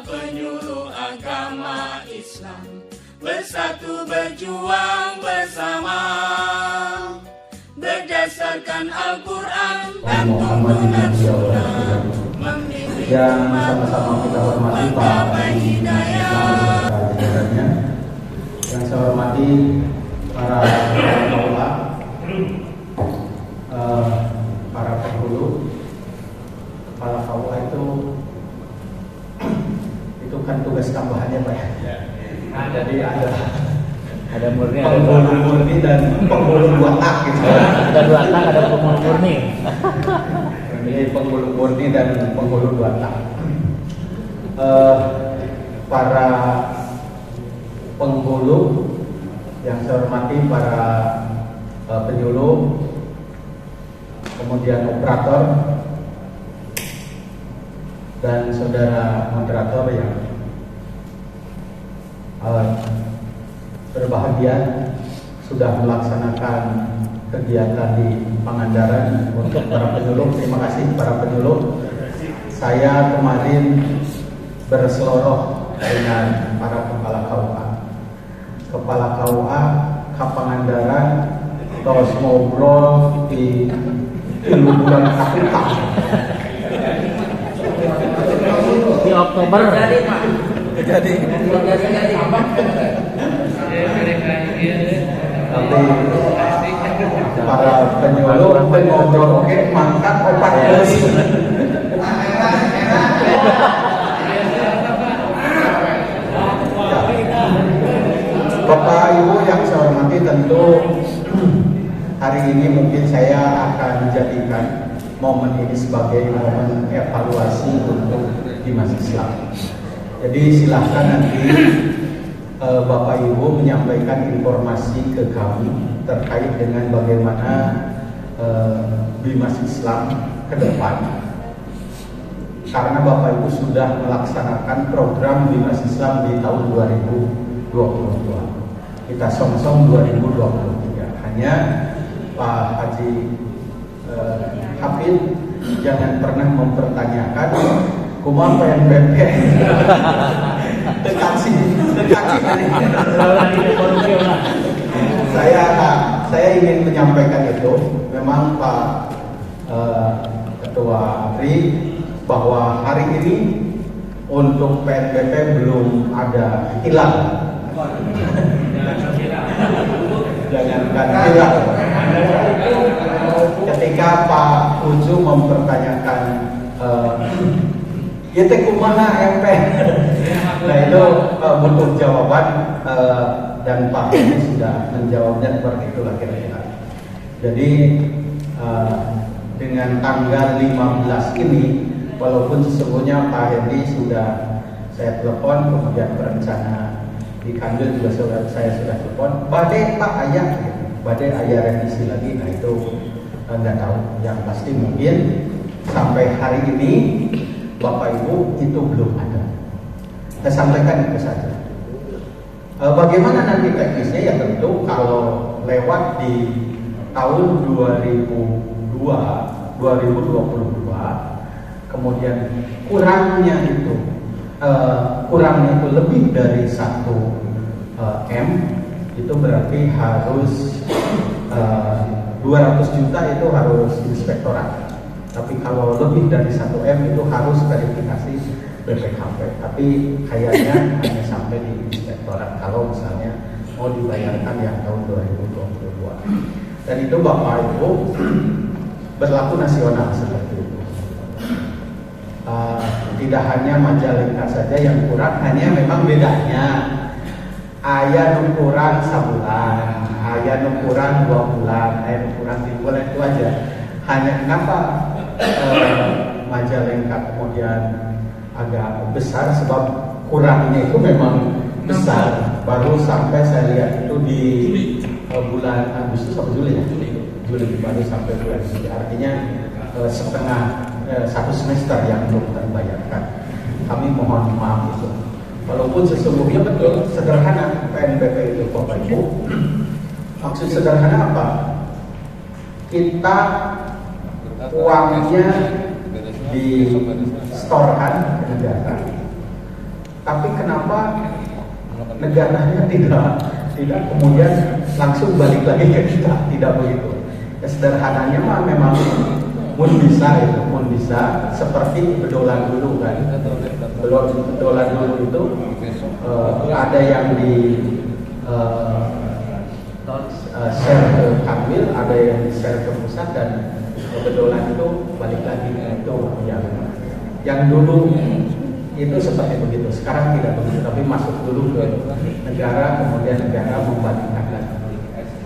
penyuluh agama Islam, bersatu berjuang bersama, berdasarkan Al-Quran dan tuntunan Sunnah, membimbing yang sama-sama kita hormati Pak Hidayah. Yang saya hormati para ulama, para penghulu, kepala KUA itu kan tugas tambahannya Pak ya. Nah, jadi ada murni, penghulu murni dan penghulu dua tak gitu. Ada dua tak, ada penghulu murni. Ini penghulu murni dan penghulu dua tak. Para penghulu yang saya hormati, para penyuluh, kemudian operator dan saudara moderator yang berbahagia sudah melaksanakan kegiatan di Pangandaran. Untuk para penyuluh, terima kasih para penyuluh. Saya kemarin berseloroh dengan para kepala KUA. Kepala KUA ke Pangandaran terus ngobrol di bulan KUA. Di Oktober. Jadi para penyuluh ngobrol oke mangkat opat terus. Bapak Ibu yang saya hormati, tentu hari ini mungkin saya akan jadikan momen ini sebagai momen evaluasi untuk Dimas Islam. Jadi silahkan nanti Bapak Ibu menyampaikan informasi ke kami terkait dengan bagaimana Dimas Islam ke depan. Karena Bapak Ibu sudah melaksanakan program Dimas Islam di tahun 2022. Kita song-song 2023. Hanya Pak Haji Hafid jangan pernah mempertanyakan kumaha PNBP. Saya ingin menyampaikan itu. Memang Pak Ketua APRI bahwa hari ini untuk PNBP belum ada hilang. Jangankan hilang. Ketika Pak Ucu mempertanyakan itu kumaha MP. Nah itu butuh jawaban dan Pak ini sudah menjawabnya seperti itulah kira-kira. Jadi dengan tanggal 15 ini, walaupun sesungguhnya Pak Hendy sudah saya telepon, kemudian berencana di Kanjur juga saya sudah telepon, badai Pak ayah, badai ayah revisi lagi. Nah itu nggak tahu. Yang pasti mungkin sampai hari ini Bapak Ibu itu belum ada. Saya sampaikan itu saja. Bagaimana nanti teknisnya ya tentu kalau lewat di tahun 2022, kemudian kurangnya itu lebih dari 1 M, itu berarti harus 200 juta itu harus inspektorat. Tapi kalau lebih dari 1 M itu harus verifikasi BPKP. Tapi kayaknya hanya sampai di inspektorat kalau misalnya mau dibayarkan yang tahun 2022. Dan itu Bapak Ibu berlaku nasional seperti itu. Tidak hanya Majalengka saja yang kurang, hanya memang bedanya ayah ukuran sebulan, ayah ukuran 2 bulan, ayah ukuran 3 bulan, itu aja. Hanya kenapa Majalengka kemudian agak besar, sebab kurangnya itu memang besar. Baru sampai saya lihat itu di bulan Agustus atau Juli ya? Juli baru sampai bulan Juli. Artinya setengah 1 semester yang belum terbayarkan. Kami mohon maaf itu. Walaupun sesungguhnya betul sederhana PNBP itu Bapak Ibu. Maksud sederhana apa? Kita uangnya di storekan ke negara, Tapi kenapa negaranya tidak kemudian langsung balik lagi ke kita? Tidak begitu. Ya, sederhananya mah memang mun bisa seperti bedolan dulu kan. Bedolan dulu itu ada yang di share ke Kambil, ada yang di share ke pusat, dan bedolan itu balik lagi itu yang dulu itu seperti begitu. Sekarang tidak begitu, tapi masuk dulu ke negara, kemudian negara membalikkan lagi.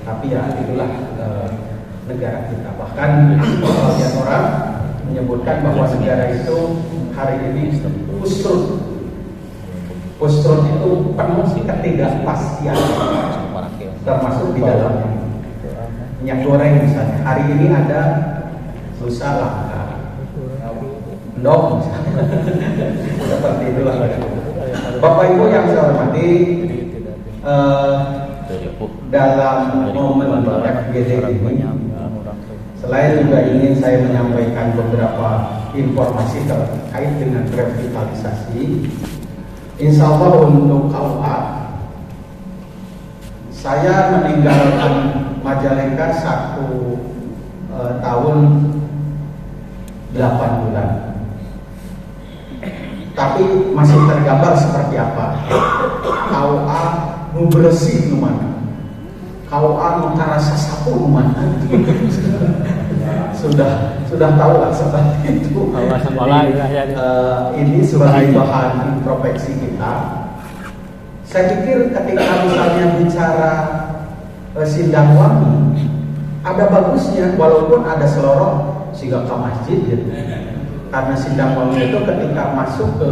Tapi ya itulah negara kita. Bahkan sebagian orang menyebutkan bahwa negara itu hari ini Pustrut itu penuh ketidakpastian, termasuk di dalamnya. Minyak goreng misalnya, hari ini ada, lusa langka, misalnya. Seperti itulah. Bapak Ibu yang saya hormati, dalam momen FGD ini, selain juga ingin saya menyampaikan beberapa informasi terkait dengan revitalisasi, insya Allah untuk KUA, saya meninggalkan Majalengka 1 tahun 8 bulan. Tapi masih tergambar seperti apa. KUA bersih lumana, KUA mengarasa sapu lumana. sudah tahu lah seperti itu. Ini sebagai bahan introspeksi kita. Saya pikir ketika misalnya bicara Sindang Wangi, ada bagusnya walaupun ada selorong sehingga ke masjid gitu. Karena Sindang Wangi itu ketika masuk ke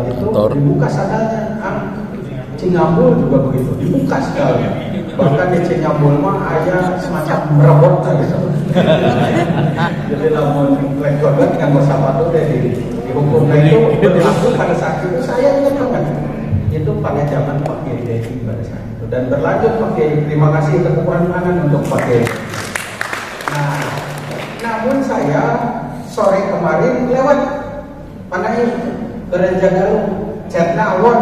itu dibuka sandalnya. Cingambul juga begitu, dibuka sekali. Bahkan di Cingambul mah ada semacam merobot gitu. Jadi lamun lekor yang bersama tuh dihukum itu berlaku pada saat itu. Saya ingat banget itu pada zaman Pak Kiai Dedi pada saat itu, dan berlanjut Pak Kiai. Terima kasih tepukan tangan untuk Pak Kiai. Nah, namun saya sore kemarin lewat Panahin Gereja Galuh, chatna awon.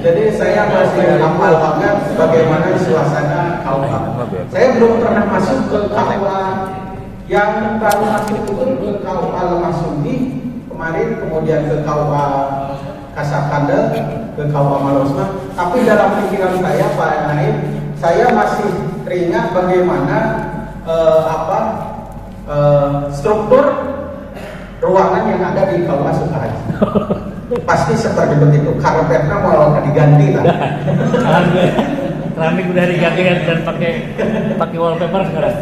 Jadi saya masih hafal banget bagaimana suasana KUA. Saya belum pernah masuk ke KUA yang baru masuk itu ke KUA Lemah Sumbi kemarin, kemudian ke KUA Kasakanda, ke KUA Malosma. Tapi dalam pikiran saya Pak Naib, saya masih teringat bagaimana struktur ruangan yang ada di KUA Sukahaji. Pasti seperti begitu. Karpetnya mau diganti lah. Keramik udah diganti dan pakai wallpaper sekarang.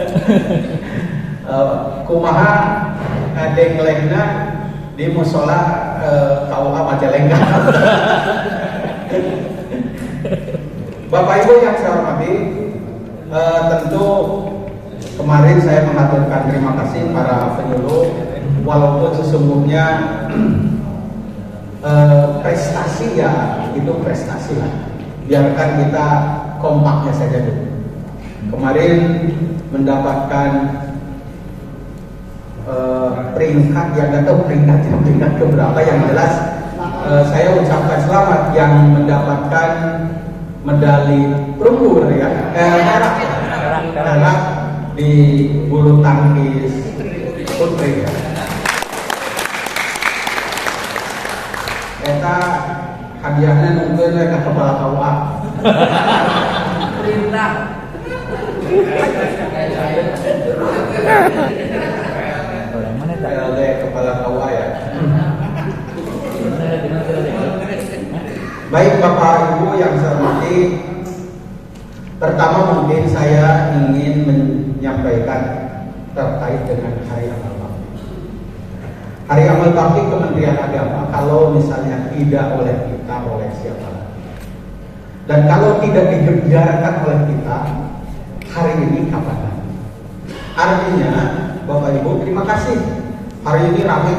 Kumaha denglengna di musola KUA Majalengka. Bapak Ibu yang saya hormati, tentu kemarin saya mengaturkan terima kasih para penyuluh, walaupun sesungguhnya prestasi ya itu prestasi lah. Biarkan kita kompaknya saja dulu. Kemarin mendapatkan peringkat, yang nggak tahu peringkat keberapa, yang jelas saya ucapkan selamat yang mendapatkan medali perunggu ya, merah di bulu tangkis putri ya. Eta hadiahnya nungguin ke kepala KUA. Perintah. PLD kepala KUA ya. Baik Bapak Ibu yang saya hormati, pertama mungkin saya ingin menyampaikan terkait dengan Hari Amal Bakti. Hari Amal Bakti Kementerian Agama, kalau misalnya tidak oleh kita, oleh siapa lagi? Dan kalau tidak dikerjakan oleh kita, hari ini kapan lagi? Artinya, Bapak Ibu terima kasih. Hari ini ramai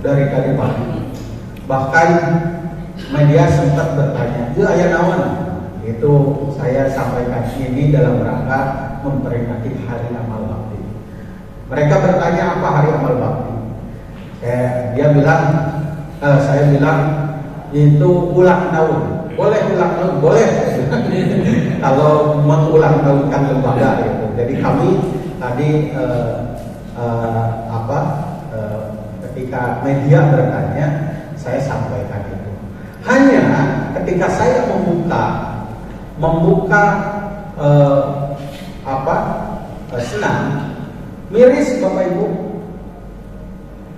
dari tadi pagi. Bahkan media sempat bertanya, "Ya aya naon?" Itu saya sampaikan ini dalam rangka memperingati Hari Amal Bakti. Mereka bertanya apa hari amal bakti. Saya bilang itu ulang tahun. Boleh ulang tahun, boleh. Kalau mengulang tahunkan lembaga gitu. Jadi kami tadi ketika media bertanya, saya sampaikan itu. Hanya ketika saya membuka senam, miris Bapak Ibu,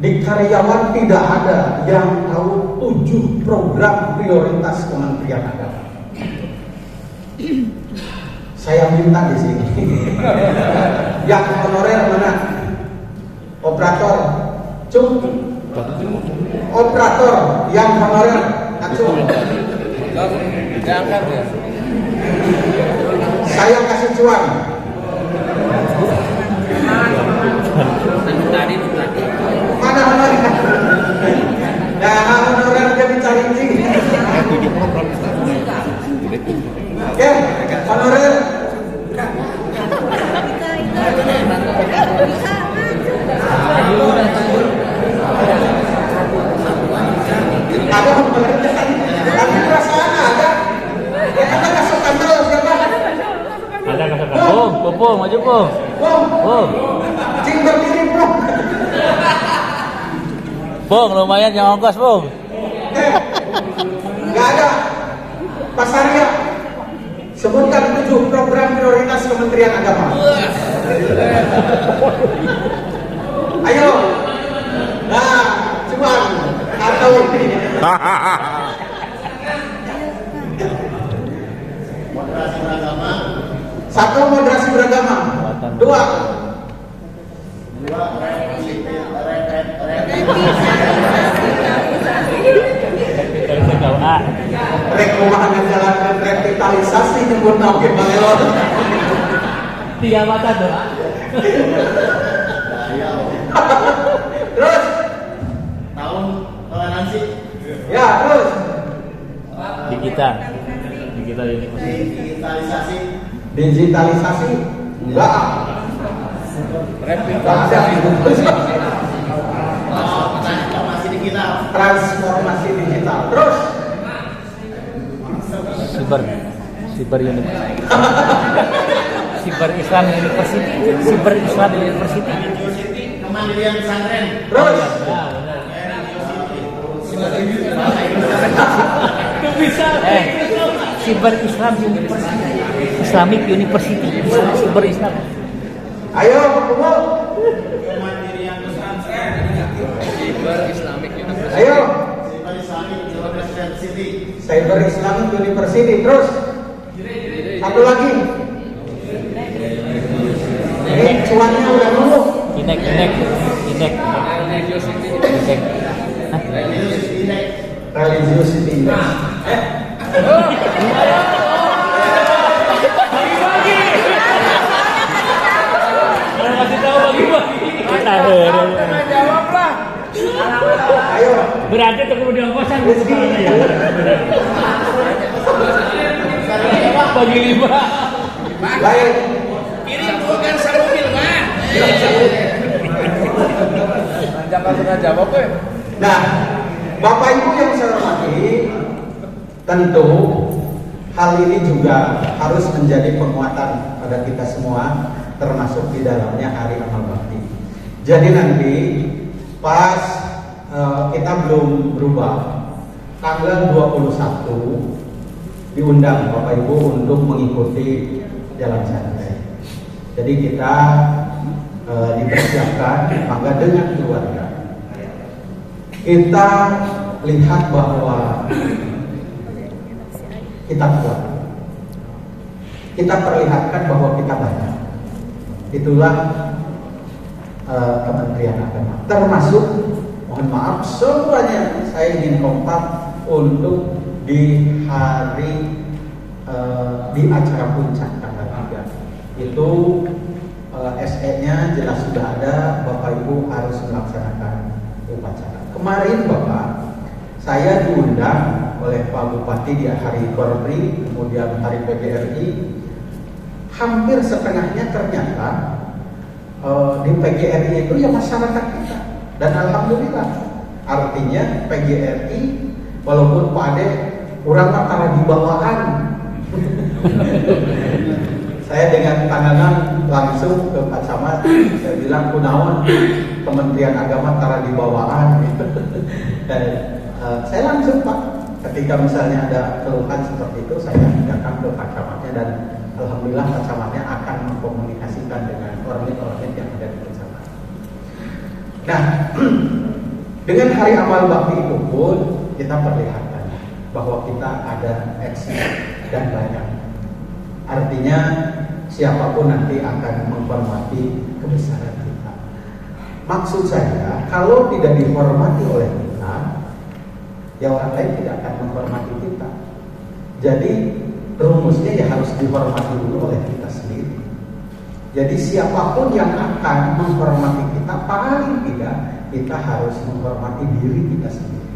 di karyawan tidak ada yang tahu 7 program prioritas Kementerian Agama. Saya minta di sini. Yang honorer mana? Operator, Cung. Operator yang honorer, Acung. Saya kasih cuan. Mana honorer? Nah, honorer jadi cari-cari. Oke, honorer. Ada honorer tapi perasaan ada. Ya ada kasih kandel siapa? Ada kasih kandel. Pung, maju pung. Pung. Cing berdiri pung. Pung, lumayan yang ongkos pung. Nggak ada. Pasarnya sebutkan 7 program prioritas Kementerian Agama. Ayo. Nah, cuman atau moderasi beragama. 1 moderasi beragama. 2 rekumahan menjalankan revitalisasi nyebut nama Balelon. 3 mata doa. Terus Tahun toleransi. ya terus Digital university. digitalisasi enggak ada Transformasi digital. transformasi digital. Terus Cyber University. Cyber Islam University. Cyber Islam University. Kemandirian pesantren. terus Cyber Islam University. Islamic University. Cyber Islam. ayo ketemu. Kemandirian pesantren. Ayo Cyber Islamic University. Cyber Islamic University. Terus satu lagi. Ini cuannya udah nunggu. Inek. Religiosity Index. Kasih tahu bagi-bagi. Jawab lah. Ayo. Berarti itu kemudian kosan gitu ya. Bagi 5. Baik. Kirim bukan sarumil mah. Jangan jawab ya. Nah, Bapak Ibu yang saya hormati, tentu hal ini juga harus menjadi penguatan pada kita semua, termasuk di dalamnya Hari Amal Bakti. Jadi nanti pas kita belum berubah, tanggal 21 diundang Bapak Ibu untuk mengikuti jalan santai. Jadi kita dipersiapkan, maka dengan keluarga kita lihat bahwa kita kuat. Kita perlihatkan bahwa kita banyak. Itulah Kementerian Agama. Termasuk, mohon maaf, semuanya saya ingin kompak untuk di hari di acara puncak tanggal 3. Itu SE-nya jelas sudah ada, Bapak Ibu harus melaksanakan upacara. Kemarin Bapak, saya diundang oleh Pak Bupati di hari Korpri, kemudian hari PGRI. Hampir setengahnya ternyata di PGRI itu ya masyarakat kita. Dan alhamdulillah, artinya PGRI walaupun Pak Ade kurang antara di bawahan. Saya dengan tanganan langsung ke Pak Camat, saya bilang kunaon Kementerian Agama antara di bawahan. Dan saya langsung Pak, ketika misalnya ada keluhan seperti itu, saya datang ke Pak Camatnya dan alhamdulillah Pak Camatnya akan mengkomunikasikan dengan organ-organ yang ada di kecamatan. Nah, dengan hari amal bakti itu pun kita perlihatkan bahwa kita ada aksi dan banyak. Artinya siapapun nanti akan menghormati kebesaran kita. Maksud saya, kalau tidak dihormati oleh kita, ya orang lain tidak akan menghormati kita. Jadi rumusnya ya harus dihormati dulu oleh kita sendiri. Jadi siapapun yang akan menghormati kita, paling tidak kita harus menghormati diri kita sendiri.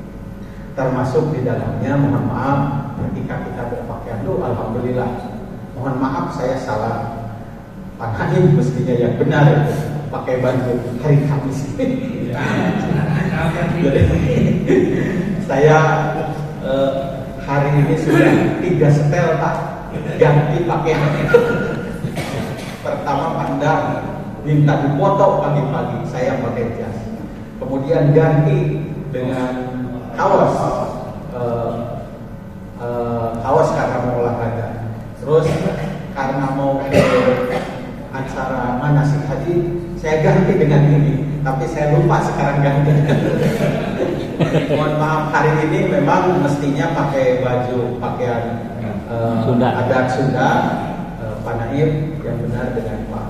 Termasuk di dalamnya, mohon maaf ketika kita berpakaian tuh, alhamdulillah. Mohon maaf saya salah panahin, mestinya yang benar pakai baju hari Kamis. Jadi saya hari ini sudah 3 setel Pak, ganti pakaian. Pertama pandang, minta dipoto pagi-pagi, saya pakai jas. Kemudian ganti dengan kaos, kaos karena mau olahraga. Terus karena mau ke acara manasik haji, saya ganti dengan ini. Tapi saya lupa sekarang ganti. Mohon maaf, hari ini memang mestinya pakai baju pakaian adat Sunda, Pak Naim yang benar dengan Pak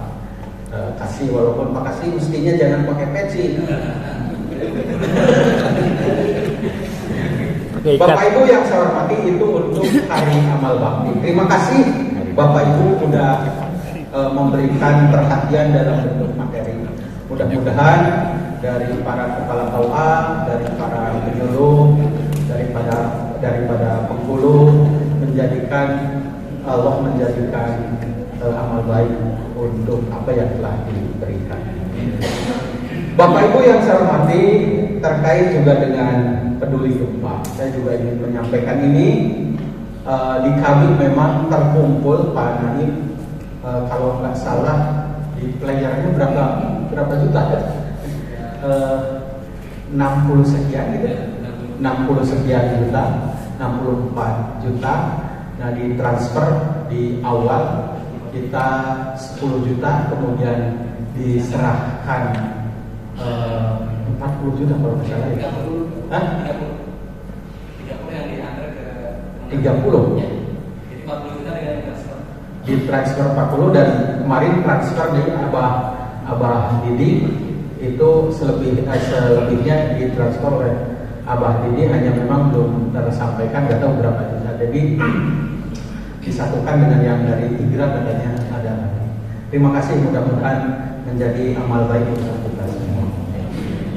Kasih. Walaupun Pak Kasih mestinya jangan pakai peci. Bapak Ibu yang saya hormati, itu untuk hari amal bakti. Terima kasih Bapak Ibu sudah memberikan perhatian dalam bentuk materi. Mudah-mudahan dari para kepala KUA, dari para penyuluh, daripada penghulu, Allah menjadikan amal baik untuk apa yang telah diberikan. Bapak Ibu yang saya hormati, terkait juga dengan peduli gempa, saya juga ingin menyampaikan ini. Di kami memang terkumpul Pak Naim, kalau nggak salah di playernya berapa juta ya? 60 sekian gitu, 60 sekian juta, 64 juta. Nah, di transfer di awal kita 10 juta, kemudian diserahkan 40 juta kalau nggak salah ya. 30 yang diantar ke 30. Jadi 40 juta dengan transfer. Di transfer 40, dan kemarin transfer di Abah Didi itu selebihnya ditransfer oleh Abah Didi, hanya memang belum tersampaikan, nggak tahu berapa juta. Jadi disatukan dengan yang dari Tigra katanya ada. Terima kasih, mudah-mudahan menjadi amal baik untuk kita semua.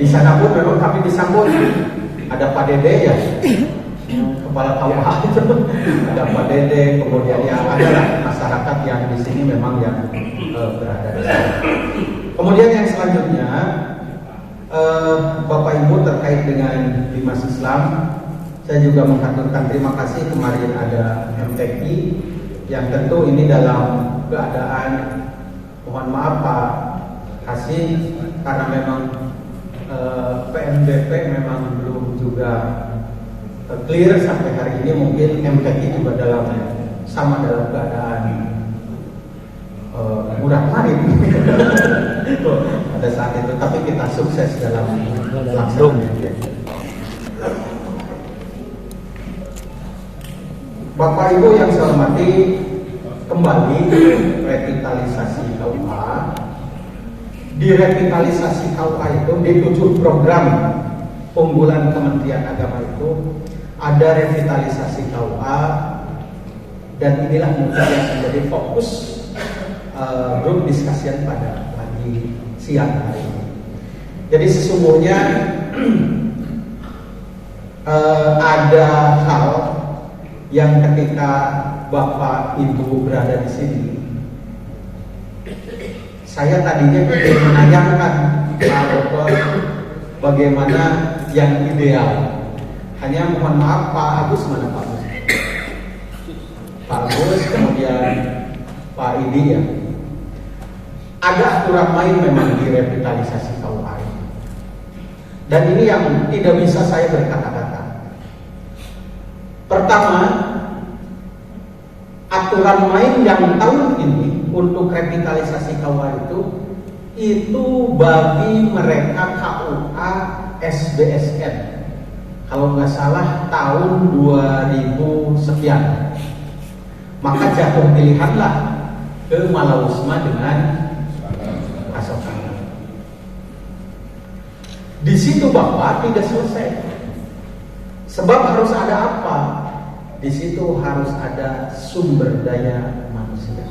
Di sana pun memang kami disambut, ada Pak Dede ya, kepala KUA itu, ada Pak Dede, kemudian ya ada masyarakat yang di sini memang yang berada di sana. Kemudian yang selanjutnya, Bapak Ibu, terkait dengan Dimas Islam, saya juga mengaturkan terima kasih. Kemarin ada MTQ yang tentu ini dalam keadaan, mohon maaf Pak Kasih, karena memang PNBP memang belum juga clear sampai hari ini. Mungkin MTQ juga sama dalam keadaan murah marit pada saat itu, tapi kita sukses dalam pelaksanaan. Bapak Ibu yang saya hormati, kembali revitalisasi KUA. Di revitalisasi KUA itu, di 7 program unggulan Kementerian Agama itu ada revitalisasi KUA, dan inilah mungkin yang menjadi fokus grup diskusian pada pagi siang hari ini. Jadi sesungguhnya ada hal yang ketika Bapak Ibu berada di sini, Saya tadinya ingin menanyakan Pak Dokter bagaimana yang ideal. Hanya mohon maaf Pak Agus, mana Pak Agus? Pak Agus, kemudian Pak Idi ya. Ada aturan main memang di revitalisasi KUA ini. Dan ini yang tidak bisa saya berkata-kata. Pertama, aturan main yang tahun ini untuk revitalisasi KUA itu bagi mereka KUA SBSN. Kalau nggak salah tahun 2000 sekian. Maka jatuh pilihanlah ke Malausma dengan pasokan. Di situ Bapak tidak selesai. Sebab harus ada apa? Di situ harus ada sumber daya manusia.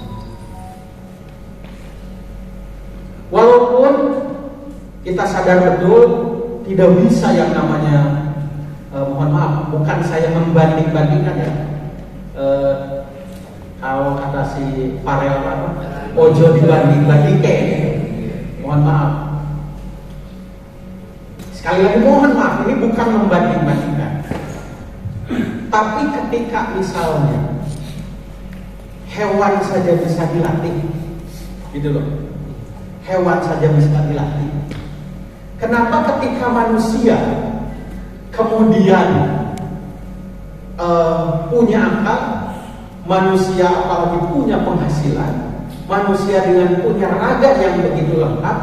Walaupun kita sadar betul tidak bisa yang namanya mohon maaf, bukan saya membanding-bandingkan ya. Kalau kata si Farel apa? Ojo dibanding-bandingkan. Mohon maaf. Sekali lagi mohon maaf, ini bukan membanding-bandingkan. Tapi ketika misalnya hewan saja bisa dilatih, gitu loh. Hewan saja bisa dilatih. Kenapa ketika manusia kemudian punya akal, manusia apalagi punya penghasilan, manusia dengan punya raga yang begitu lengkap,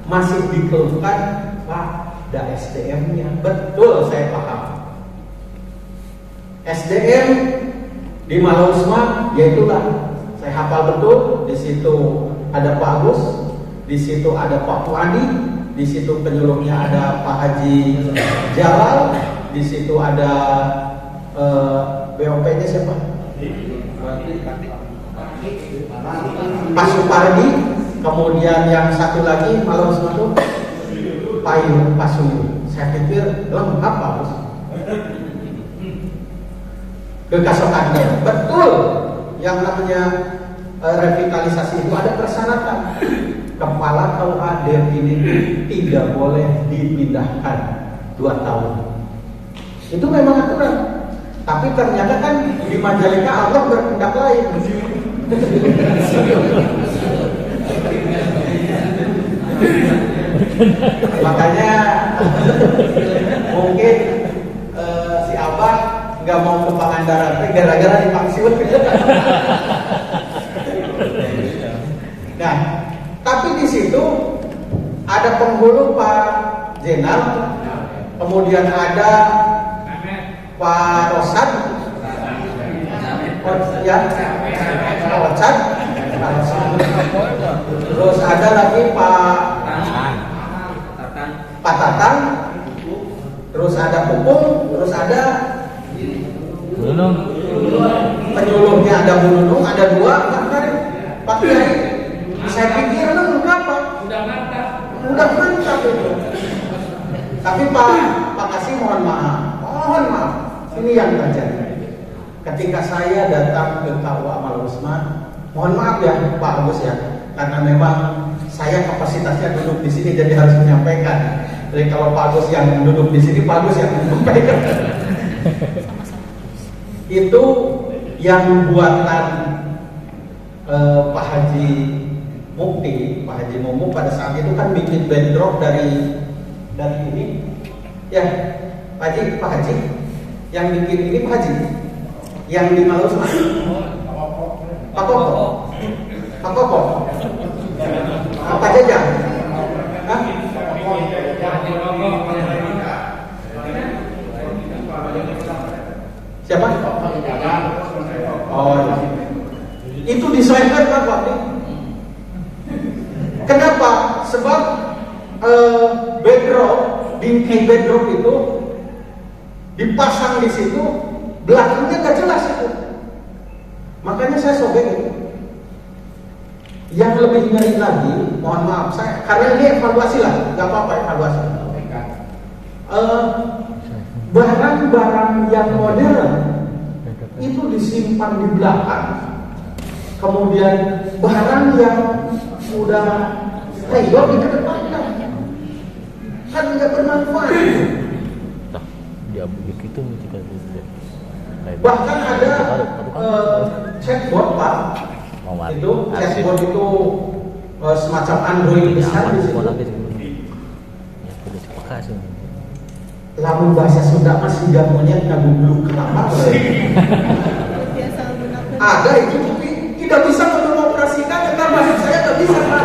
masih dikeluhkan, Pak, ada SDM-nya. Betul, saya paham. SDM di Malausma, yaitulah saya hafal betul. Di situ ada Pak Agus, di situ ada Pak Wadi, di situ penyuluhnya ada Pak Haji Jalal, di situ ada BOP-nya siapa? Pak Supardi. Kemudian yang satu lagi Malausma itu Payu Pasuyu. Saya pikir lengkap Pak Agus. Kekasokannya betul, yang namanya revitalisasi itu ada persyaratan. Kepala KUA definitif tidak boleh dipindahkan 2 tahun. Itu memang aturan. Tapi ternyata kan di Majalengka Allah berkehendak lain. Makanya mungkin si Abah nggak mau ke Pangandaran gara-gara dipaksa. Nah, tapi di situ ada penghulu Pak Jenal, kemudian ada Pak Rosan, terus ada lagi Pak Tatang, terus ada Pupung, terus ada penyuluhnya ada Bu Nunung, ada 2 Pak Kiai. Saya pikir lengkap Pak. Udah mantap itu. Tapi Pak Kasih mohon maaf. Ini yang terjadi. Ketika saya datang ke KUA Malausma, mohon maaf ya Pak Agus ya, karena memang saya kapasitasnya duduk di sini jadi harus menyampaikan. Jadi kalau Pak Agus yang duduk di sini, Pak Agus yang menyampaikan. Itu yang buatan Pak Haji Mukti, Pak Haji Mumu pada saat itu kan bikin bedrock dari ini. Ya, Pak Haji yang bikin ini Pak Haji. Yang di Malausma. Pak Koko. Pak Jajang. Hah? Siapa? Oh, ya. Itu disesuaikan Pak. Kenapa? Sebab bedrock, bingkai bedrock itu dipasang di situ, belakangnya gak jelas itu. Makanya saya sobek itu. Yang lebih ngeri lagi, mohon maaf saya, karena ini evaluasi lah, gak apa-apa evaluasi. Barang-barang yang modern itu disimpan di belakang. Kemudian barang yang udah ribet dikedepankan, kan nggak bermanfaat. Tah, dia begitu jika Bahkan ada chatbot Pak, itu chatbot itu semacam Android besar di situ. Lamun bahasa Sunda masih gak monyet ngagublu kelapa. Ada itu tapi tidak bisa mengoperasikan karena bahasa saya gak bisa Pak.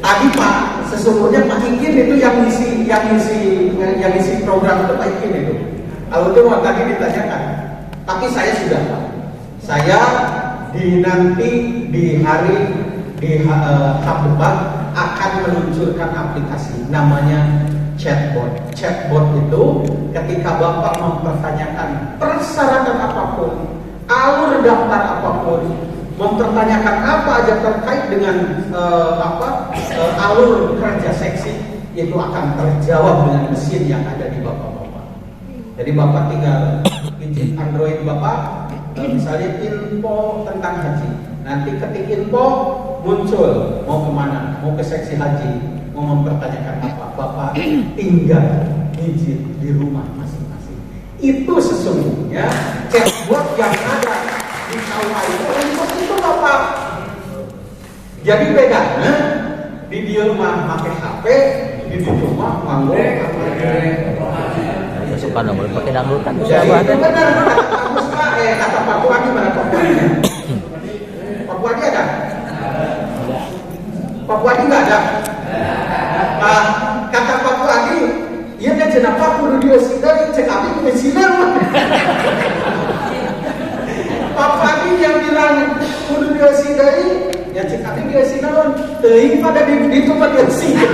Tadi Pak, sesungguhnya Pak Ikin itu yang ngisi program itu Pak Ikin itu. Kalau itu tadi ditanyakan, tapi saya sudah Pak. Saya nanti di hari depan akan meluncurkan aplikasi namanya chatbot. Chatbot itu ketika Bapak mempertanyakan persyaratan apapun, alur daftar apapun, mempertanyakan apa aja terkait dengan alur kerja seksi, itu akan terjawab dengan mesin yang ada di Bapak-Bapak. Jadi Bapak tinggal izin Android Bapak, misalnya info tentang haji. Nanti ketik info muncul mau kemana, mau ke seksi haji, mau mempertanyakan apa, Bapak tinggal izin di rumah masing-masing. Itu sesungguhnya chatbot yang ada di KUA itu Bapak. Jadi bedanya di dia rumah pakai HP, di rumah manggo suka nomor pakai dangdutan. Jadi itu benar kata Pak Wadi mana Pak Wadi? Pak Wadi ada? Pak Wadi nggak ada. Kata Pak Wadi, iya kan kenapa kudu dia sidang cek abi kudu sidang. Pak Wadi yang bilang kudu dia sidang, ya cek abi dia sidang. Teuing pada di tempat dia sidang.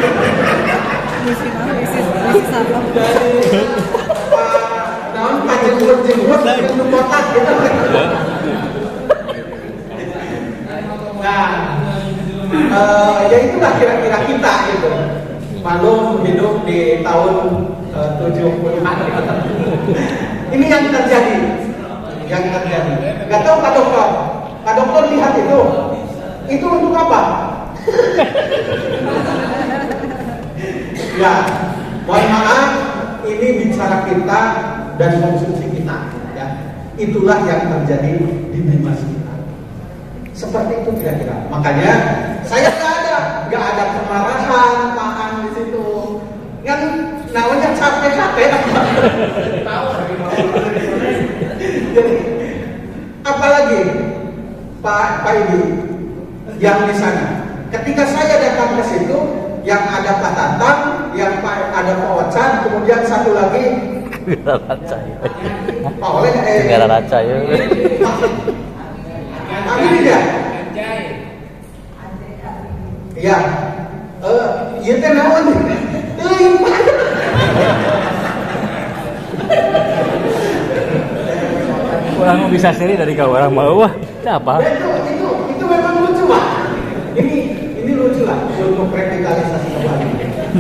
Pak jenggot yang kotak gitu. Nah, ya itulah kira-kira kita gitu. Malu hidup di tahun 70-an. Ini yang terjadi. Gak tahu Pak Dokter. Pak Dokter lihat itu. Itu untuk apa? Ya, mohon maaf. Ini bicara kita dan konsumsi kita. Ya, itulah yang terjadi di bimas kita. Seperti itu kira-kira. Makanya saya nggak ada kemarahan, tahan di situ. Kan namanya capek-capek. Jadi apalagi Pak Ibu yang di sana. Ketika saya datang ke situ, yang ada Pak Tatang, yang ada Pak Wacan, kemudian satu lagi Pak Oleh negara raca ya. Tapi tidak. Iya. Ieu teh naon? Teuing. Orang bisa sendiri dari kau orang mau wah, apa? Itu memang lucu Pak. Ini lucu lah untuk revitalisasi kembali.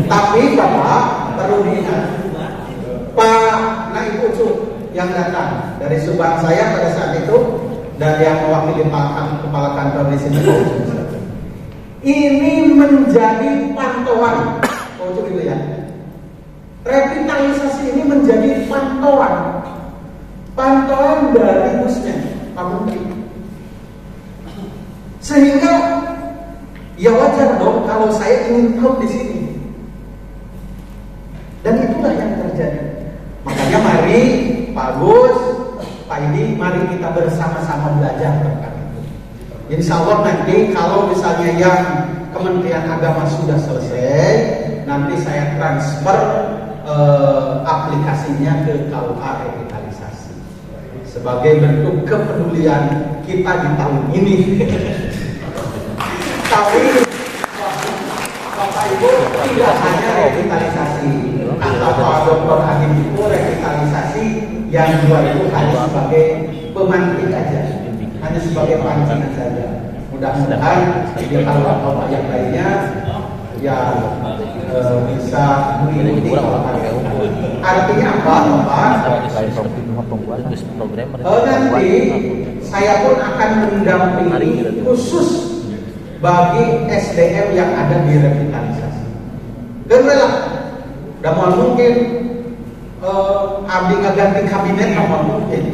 Tapi Bapak perlu diingat, Pak Naib Ucup yang datang dari Subang saya pada saat itu dan yang mewakili kepala kantor di sini, ini menjadi pantauan. Ucup itu ya. Revitalisasi ini menjadi pantauan dari busnya Pak Menteri. Sehingga ya wajar dong kalau saya ingin tahu di sini. Dan itulah yang terjadi. Makanya mari Pak Gus, Pak Idi, mari kita bersama-sama belajar tentang itu. Insya Allah nanti kalau misalnya yang Kementerian Agama sudah selesai, nanti saya transfer aplikasinya ke KUA revitalisasi sebagai bentuk kepedulian kita di tahun ini. Tapi Bapak Ibu tidak hanya revitalisasi, atau Pak Dr. Hadim itu revitalisasi yang dua itu hanya sebagai pemantik aja, hanya sebagai pancing saja. Mudah-mudahan kalau Bapak yang lainnya ya bisa mengikuti. Artinya apa, Bapak? Nanti saya pun akan mendampingi khusus bagi SDM yang ada di revitalisasi. Dan lah, udah mau mungkin abdi ngeganti kabinet mau mungkin.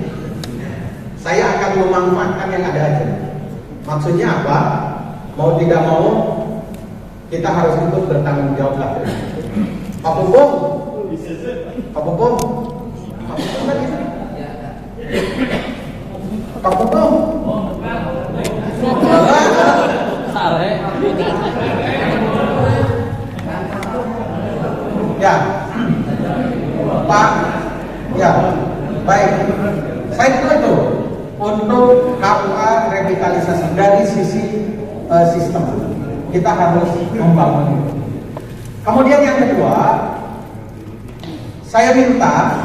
Saya akan memanfaatkan yang ada aja. Maksudnya apa? Mau tidak mau kita harus ikut bertanggung jawab lah. Pak Pupung, Pak Pupung, Pak Pupung kan itu? Pak Pupung. Ya, Pak. Ya, baik. Saya kira itu untuk KUA revitalisasi dari sisi sistem kita harus membangun. Kemudian yang kedua, saya minta,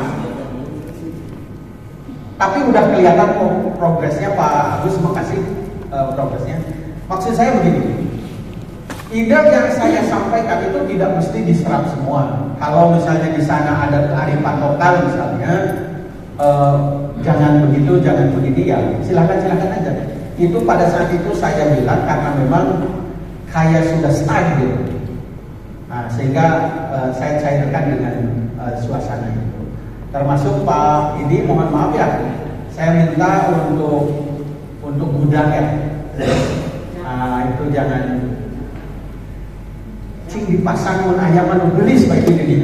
tapi udah kelihatan progresnya Pak Agus, makasih progresnya. Maksud saya begini, ide yang saya sampaikan itu tidak mesti diserap semua. Kalau misalnya di sana ada kearifan lokal misalnya, jangan begitu, jangan begini, ya silakan aja. Itu pada saat itu saya bilang karena memang kayak sudah stabil. Nah, sehingga saya cairkan dengan suasana itu. Termasuk Pak Idi, mohon maaf ya, saya minta untuk gudang ya. Nah, itu jangan cing dipasang mun ayaman beli seperti ini.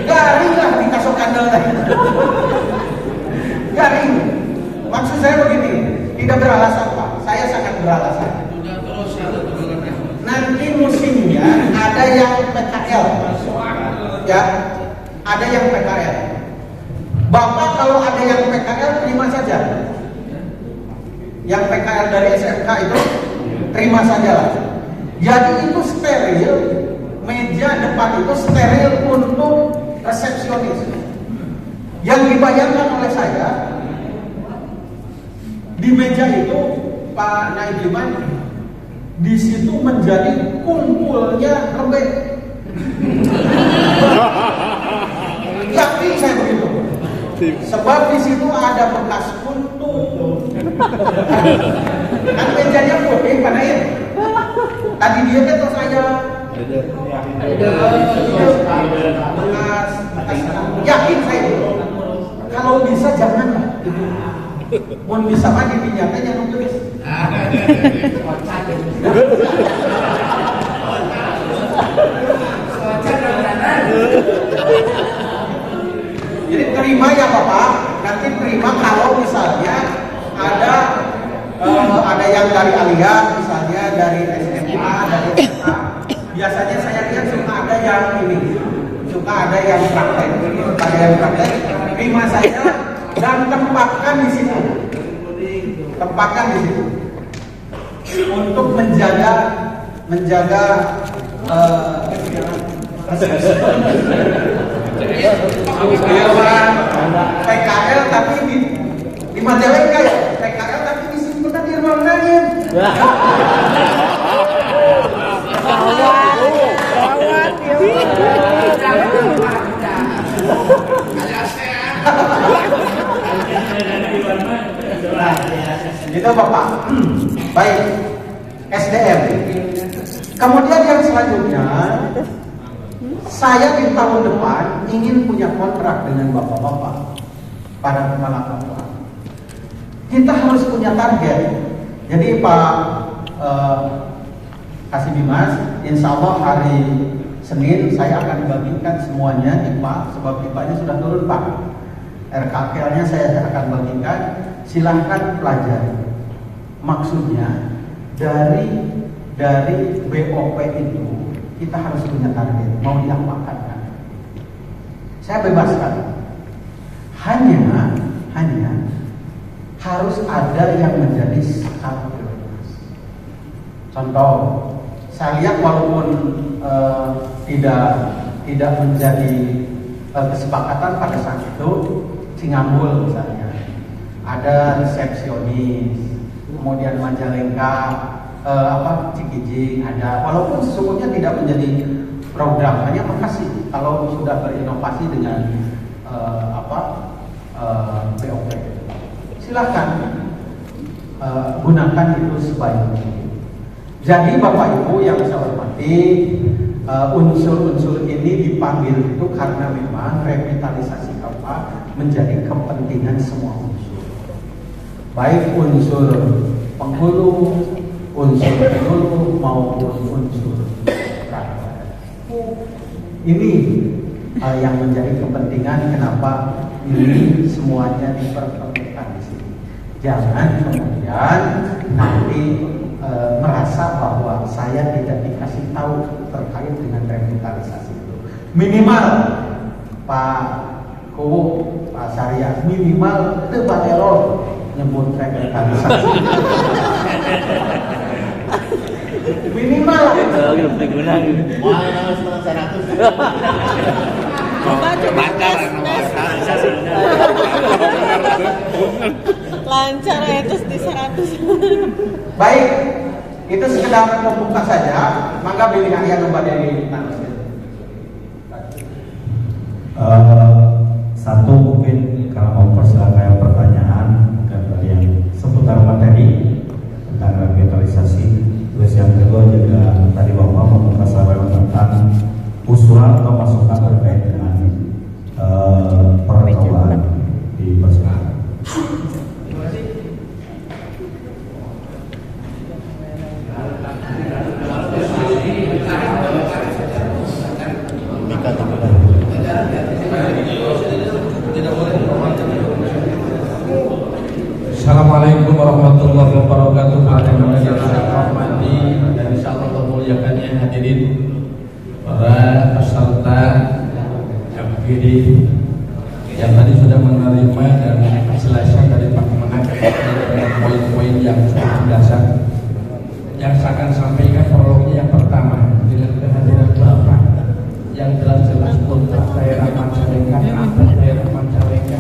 Garing lah di kasok kandel teh. Garing. Maksud saya begini, tidak beralasan Pak. Saya sangat beralasan. Nanti musimnya ada yang PKL, ya, ada yang PKL. Bapak kalau ada yang PKL terima saja. Yang PKL dari SMK itu terima saja lah. Jadi itu steril. Meja depan itu steril untuk resepsionis. Yang dibayangkan oleh saya, di meja itu Pak Naidiman di situ menjadi kumpulnya rebek. Yakin saya begitu. Sebab di situ ada bekas kuntung. Kan mejanya putih Pak Naid. Tadi dia kan saya yakin saya itu. Kalau bisa janganlah. Mau bisa mah dipinyatnya jangan tulis. Jadi terima ya Bapak. Nanti terima kalau misalnya ada yang dari Aliyah, misalnya dari SMA, dari SMA. Biasanya saya lihat suka ada yang ini, suka ada yang praktek, terima saya dan tempatkan di situ, untuk menjaga PKL tapi di Majalengka ya, PKL tapi disimpan di ruang lain. Itu Bapak. Baik, SDM. Kemudian yang selanjutnya, saya di tahun depan ingin punya kontrak dengan bapak-bapak para kepala KUA. Kita harus punya target. Jadi Pak Kasih Dimas, insya Allah hari Senin saya akan bagikan semuanya IPA, sebab IPA-nya sudah turun Pak. RKKL-nya saya akan bagikan, silahkan pelajari. Maksudnya dari BOP itu kita harus punya target, mau diapakan kan? Saya bebaskan. Hanya harus ada yang menjadi skala prioritas. Contoh, saya lihat walaupun tidak menjadi kesepakatan pada saat itu, Cingambul misalnya ada resepsionis, kemudian Majalengka, Cikijing ada, walaupun sesungguhnya tidak menjadi program, hanya Bekasi kalau sudah berinovasi dengan BOP. Silahkan gunakan itu sebaik mungkin. Jadi Bapak Ibu yang saya hormati, unsur-unsur ini dipanggil itu karena memang revitalisasi KUA menjadi kepentingan semua unsur, baik unsur penghulu, unsur penyuluh maupun unsur rakyat. Ini yang menjadi kepentingan kenapa ini semuanya dipertemukan di sini. Jangan kemudian nanti merasa bahwa saya tidak dikasih tahu terkait dengan revitalisasi itu. Minimal Pak Kowo, Pak Syariah, minimal tebalelo nyebut revitalisasi. Minimal lah. Wah, setengah 100. Coba lancar itu di 100. Baik, itu sekedar membuka saja. Maka pilih ayat kepada dari satu mungkin kalau mempersilakan pertanyaan dari yang seputar materi tentang revitalisasi. Terus yang kedua juga tadi Bapak membuka saran tentang usulan atau masukan terkait dengan peraturan di persidangan. Assalamualaikum warahmatullahi wabarakatuh. Yang saya hormati dan insyaallah memuliakannya hadirin para peserta FGD yang tadi sudah menerima dan penjelasan dari Pak Kemenak dengan poin-poin yang cukup mendasar. Yang saya akan sampaikan prolognya yang pertama dengan kehadiran Bapak yang jelas-jelas tentang daerah Majalengka, daerah Majalengka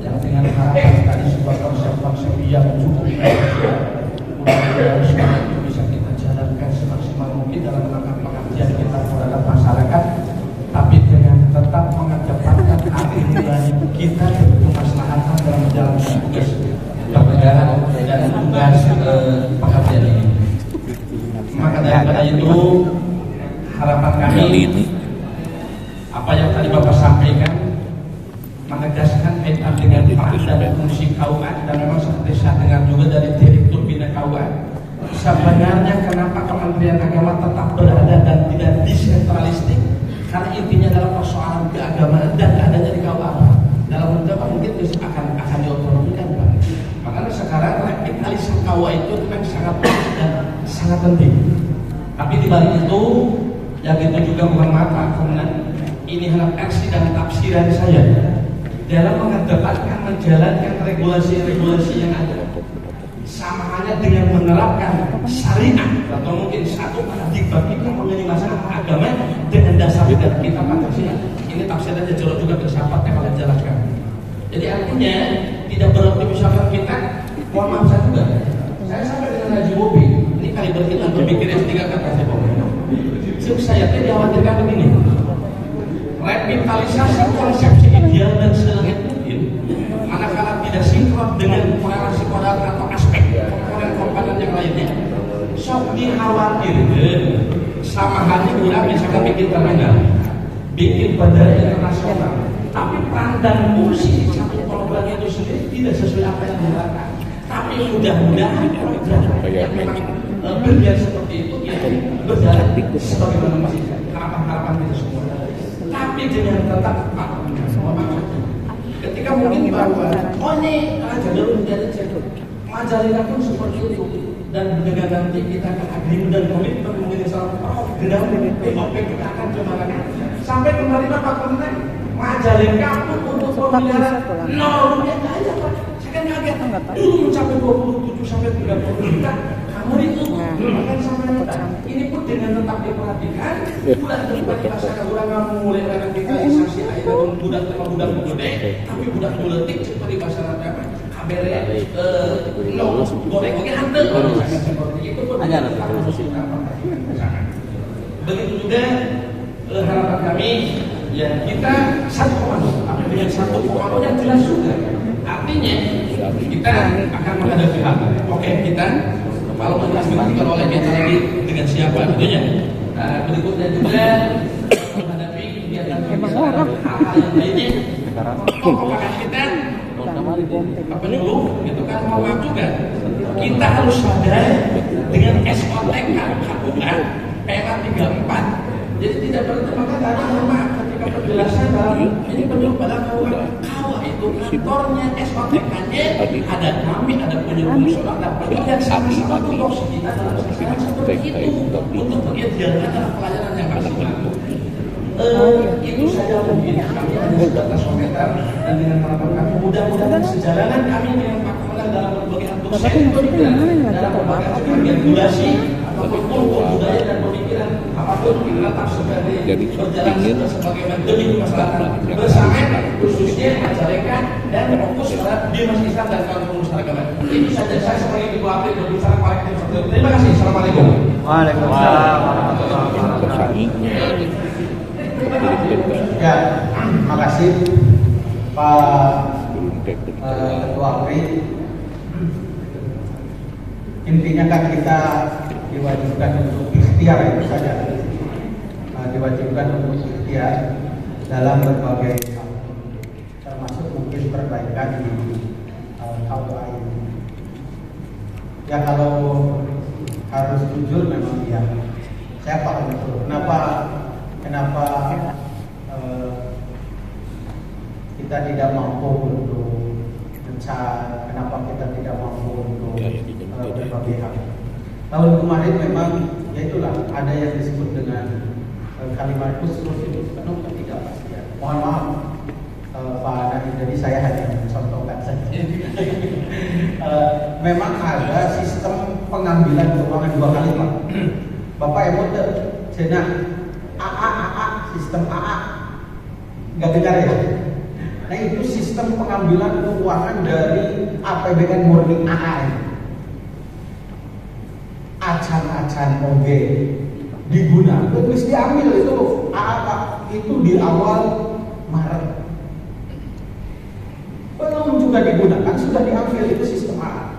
yang dengan harapan tadi sebuah konsep-konsep yang cukup mudah-mudahan semua itu bisa kita jalankan semaksimal mungkin dalam rangka pengabdian kita terhadap masyarakat, tapi dengan tetap mengedepankan aktivitas kita dan kemaslahatan dalam menjalankan tugas pekerjaan dan tugas pengabdian ini. Maka daripada itu harapan kami apa yang tadi Bapak sampaikan menegaskan kaitan dengan peran dan fungsi KUA, dan memang seperti saya dengar juga dari Direktur Bina KUA, sebenarnya kenapa Kementerian Agama tetap berada dan tidak desentralistik, karena intinya adalah persoalan keagamaan dan adanya di KUA dalam bentuk mungkin akan diotonomikan, Pak. Makanya sekarang revitalisasi KUA itu memang sangat penting dan sangat penting. Tapi di balik itu yang itu juga bukan mata, kemudian ini hanya versi dan tafsiran saya dalam mengedepankan menjalankan regulasi-regulasi yang ada, sama halnya dengan menerapkan syariat atau mungkin satu paradigma kita mengenai masalah agama dengan dasar negara kita Pancasila. Ini tafsirannya jelas juga bersahabat yang akan jelaskan. Jadi artinya tidak berarti misalkan kita, mohon maaf saya juga, saya sampai dengan Haji Bobi ini kali berhitung berpikir S3 kata saya Bobi. Saya dikhawatirkan begini. Revitalisasi konsepsi ideal dan selengit mungkin manakala tidak sinkron dengan korelasi kodrat atau aspek komponen yang lainnya, sok dikhawatirkan sama halnya kurang misalkan bikin terminal, bikin bandara internasional, tapi peran dan fungsi satu program itu sendiri tidak sesuai apa yang diharapkan. Tapi mudah-mudahan program yang memang berjalan seperti itu berjalan sebagaimana masih harapan-harapan kita semua. Tapi dengan tetap ketika mungkin bahwa ini aja dulu menjadi Majalengka pun seperti itu, dan dengan nanti kita akan agreement dan komitmen menjadi salah program BOP kita akan kembangkan sampai kembali Pak Kementerian Majalengka pun untuk pemilihan nolnya aja Pak. Saya kan kaget dulu mencapai 27 sampai 30 juta. Kamu itu bahkan sampai ini pun dengan tetap diperhatikan budak terlibat masyarakat orang mulai revitalisasi air dan budak gede, tapi budak politik seperti masyarakat kabere goreng hantel itu pun begitu juga harapan kami ya kita satu komando apabila satu komando yang jelas juga artinya kita akan menghadapi hal oke kita kalau menentukan oleh kita lagi dengan siapa tentunya berikutnya juga menghadapi kegiatan hal-hal yang lainnya pokoknya kita apa dulu itu kan mau juga kita harus sadar dengan SOTK KUA PA 34 jadi tidak bertemu kata norma ketika penjelasan dalam ini penjelasan pada KUA kalau itu kantornya SOTK-nya ada kami ada penyeluruh ada yang sama-sama tugas kita dalam satu itu untuk mengerjakan dalam pelajaran yang maksimal itu saja mungkin kami ada sebatas komentar dan dengan harapan kami mudah-mudahan sejalanan kami dengan Pak Komandan dalam berbagai bentuk sektor dalam berbagai regulasi ataupun budaya dan pemikiran apapun kita tetap sebagai berjalan sebagai menteri masyarakat bersama khususnya Majalengka dan fokus pada Dimas Islam dan kaum pengusaha agama. Itu saja saya sebagai Ibu Apri berbicara kolektif. Terima kasih. Assalamualaikum. Waalaikumsalam warahmatullahi wabarakatuh. Ya, makasih Pak Ketua APRI. Intinya kan kita diwajibkan untuk ikhtiar itu saja, diwajibkan untuk ikhtiar dalam berbagai hal, termasuk mungkin perbaikan di KUA ini. Ya kalau harus jujur memang ya, saya paham betul kenapa kita tidak mampu untuk mencari, kenapa kita tidak mampu untuk berbagai hal. Tahun kemarin memang ya itulah ada yang disebut dengan kalimat khusus itu penuh ketidakpastian. Mohon maaf Pak Nadiem, jadi saya hanya mencontohkan saja. Memang ada sistem pengambilan keuangan 2 kali Pak. Bapak emote, cina AA, sistem AA, nggak dengar ya? Nah itu sistem pengambilan keuangan dari APBN murni AA. Acan-acan oge digunakan, terus diambil itu AA Pak, itu di awal Maret. Belum juga digunakan, sudah diambil, itu sistem AA.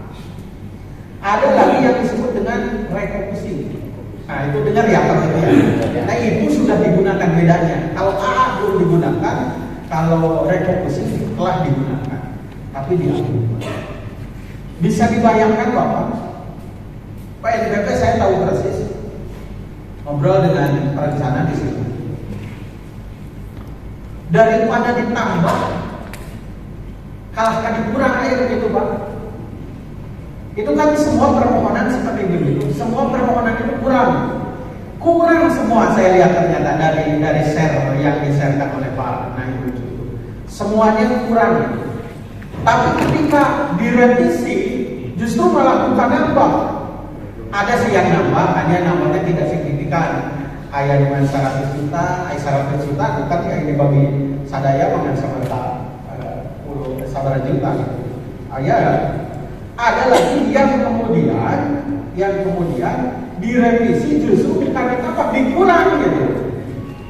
Ada lagi yang disebut dengan refocusing. Nah itu dengar ya kalau itu ya. Nah itu sudah digunakan bedanya. Kalau AA belum digunakan, kalau refocusing telah digunakan, tapi diambil. Bisa dibayangkan Bapak, PNBP saya tahu persis, ngobrol dengan perencana di sini. Daripada ditambah, kalahkan dikurang aja begitu Pak. Itu kan semua permohonan seperti begitu. Semua permohonan itu kurang semua saya lihat ternyata dari share yang di-sharekan oleh Pak. Nah itu semuanya kurang. Tapi ketika direvisi, justru malah bukan nambah. Ada sih yang nambah, hanya nambahnya tidak signifikan. Ayah dengan 100 juta, ayah 100 juta, bukan ya ini bagi sadaya dengan semerta 10 sabar juta. Ayah ada lagi yang kemudian direvisi justru karena apa? Dikurang gitu.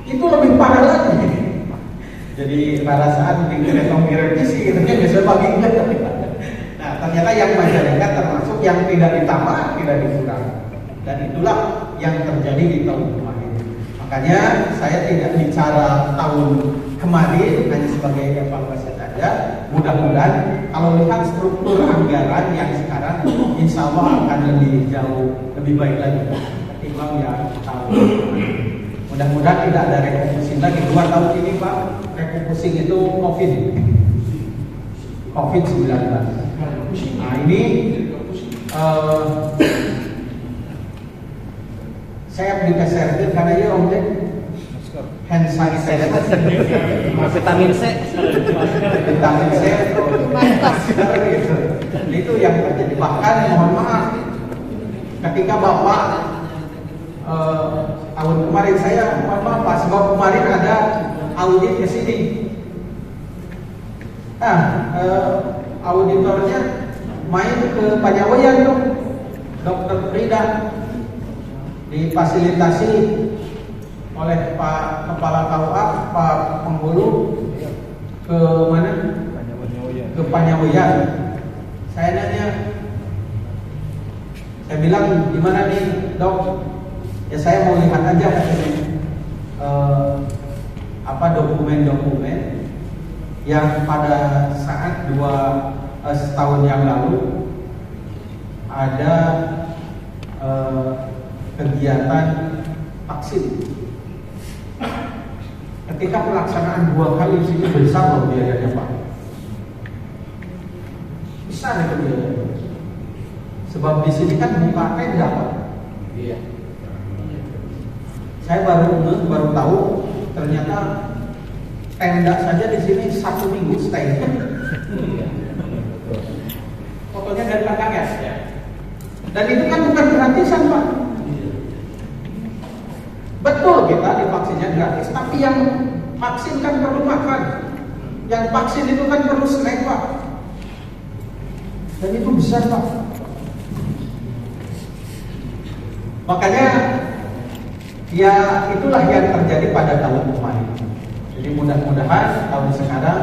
Itu lebih parah lagi. Jadi pada saat direvisi, itu bisa bagi enggak. Nah, ternyata yang Majalengka termasuk yang tidak ditambah, tidak dikurang. Dan itulah yang terjadi di tahun kemarin. Makanya saya tidak bicara tahun kemarin, hanya sebagai evaluasi saja. Mudah-mudahan kalau lihat struktur anggaran yang sekarang, insya Allah akan lebih jauh, lebih baik lagi ketimbang yang tahun kemarin. Mudah-mudahan tidak ada refocusing lagi. 2 tahun ini Pak, refocusing itu COVID-19. Nah ini saya beli kesertir karena ya Om Dek hand sanitizer Vitamin C masker gitu. Itu yang terjadi. Bahkan mohon maaf ketika Bapak tahun kemarin saya mohon maaf Pak, sebab kemarin ada audit ke sini. Nah auditornya main ke Panyawayan tuh, Dokter Frida, difasilitasi oleh Pak Kepala KUA, Pak Penghulu ke mana? Ke Panyawayan. Saya nanya, saya bilang gimana nih dok? Ya saya mau lihat aja katanya dokumen-dokumen yang pada saat setahun yang lalu ada kegiatan vaksin. Ketika pelaksanaan 2 kali di sini besar loh biayanya Pak. Besar itu biayanya. Sebab di sini kan buka tenda Pak. Iya. Saya baru tahu ternyata tenda saja di sini 1 minggu stay. Fotonya dari belakang ya. Dan itu kan bukan gratisan Pak. Betul kita divaksinnya gratis, tapi yang vaksin kan perlu makan. Yang vaksin itu kan perlu snack Pak. Dan itu besar Pak. Makanya ya itulah yang terjadi pada tahun kemarin. Jadi mudah-mudahan tahun sekarang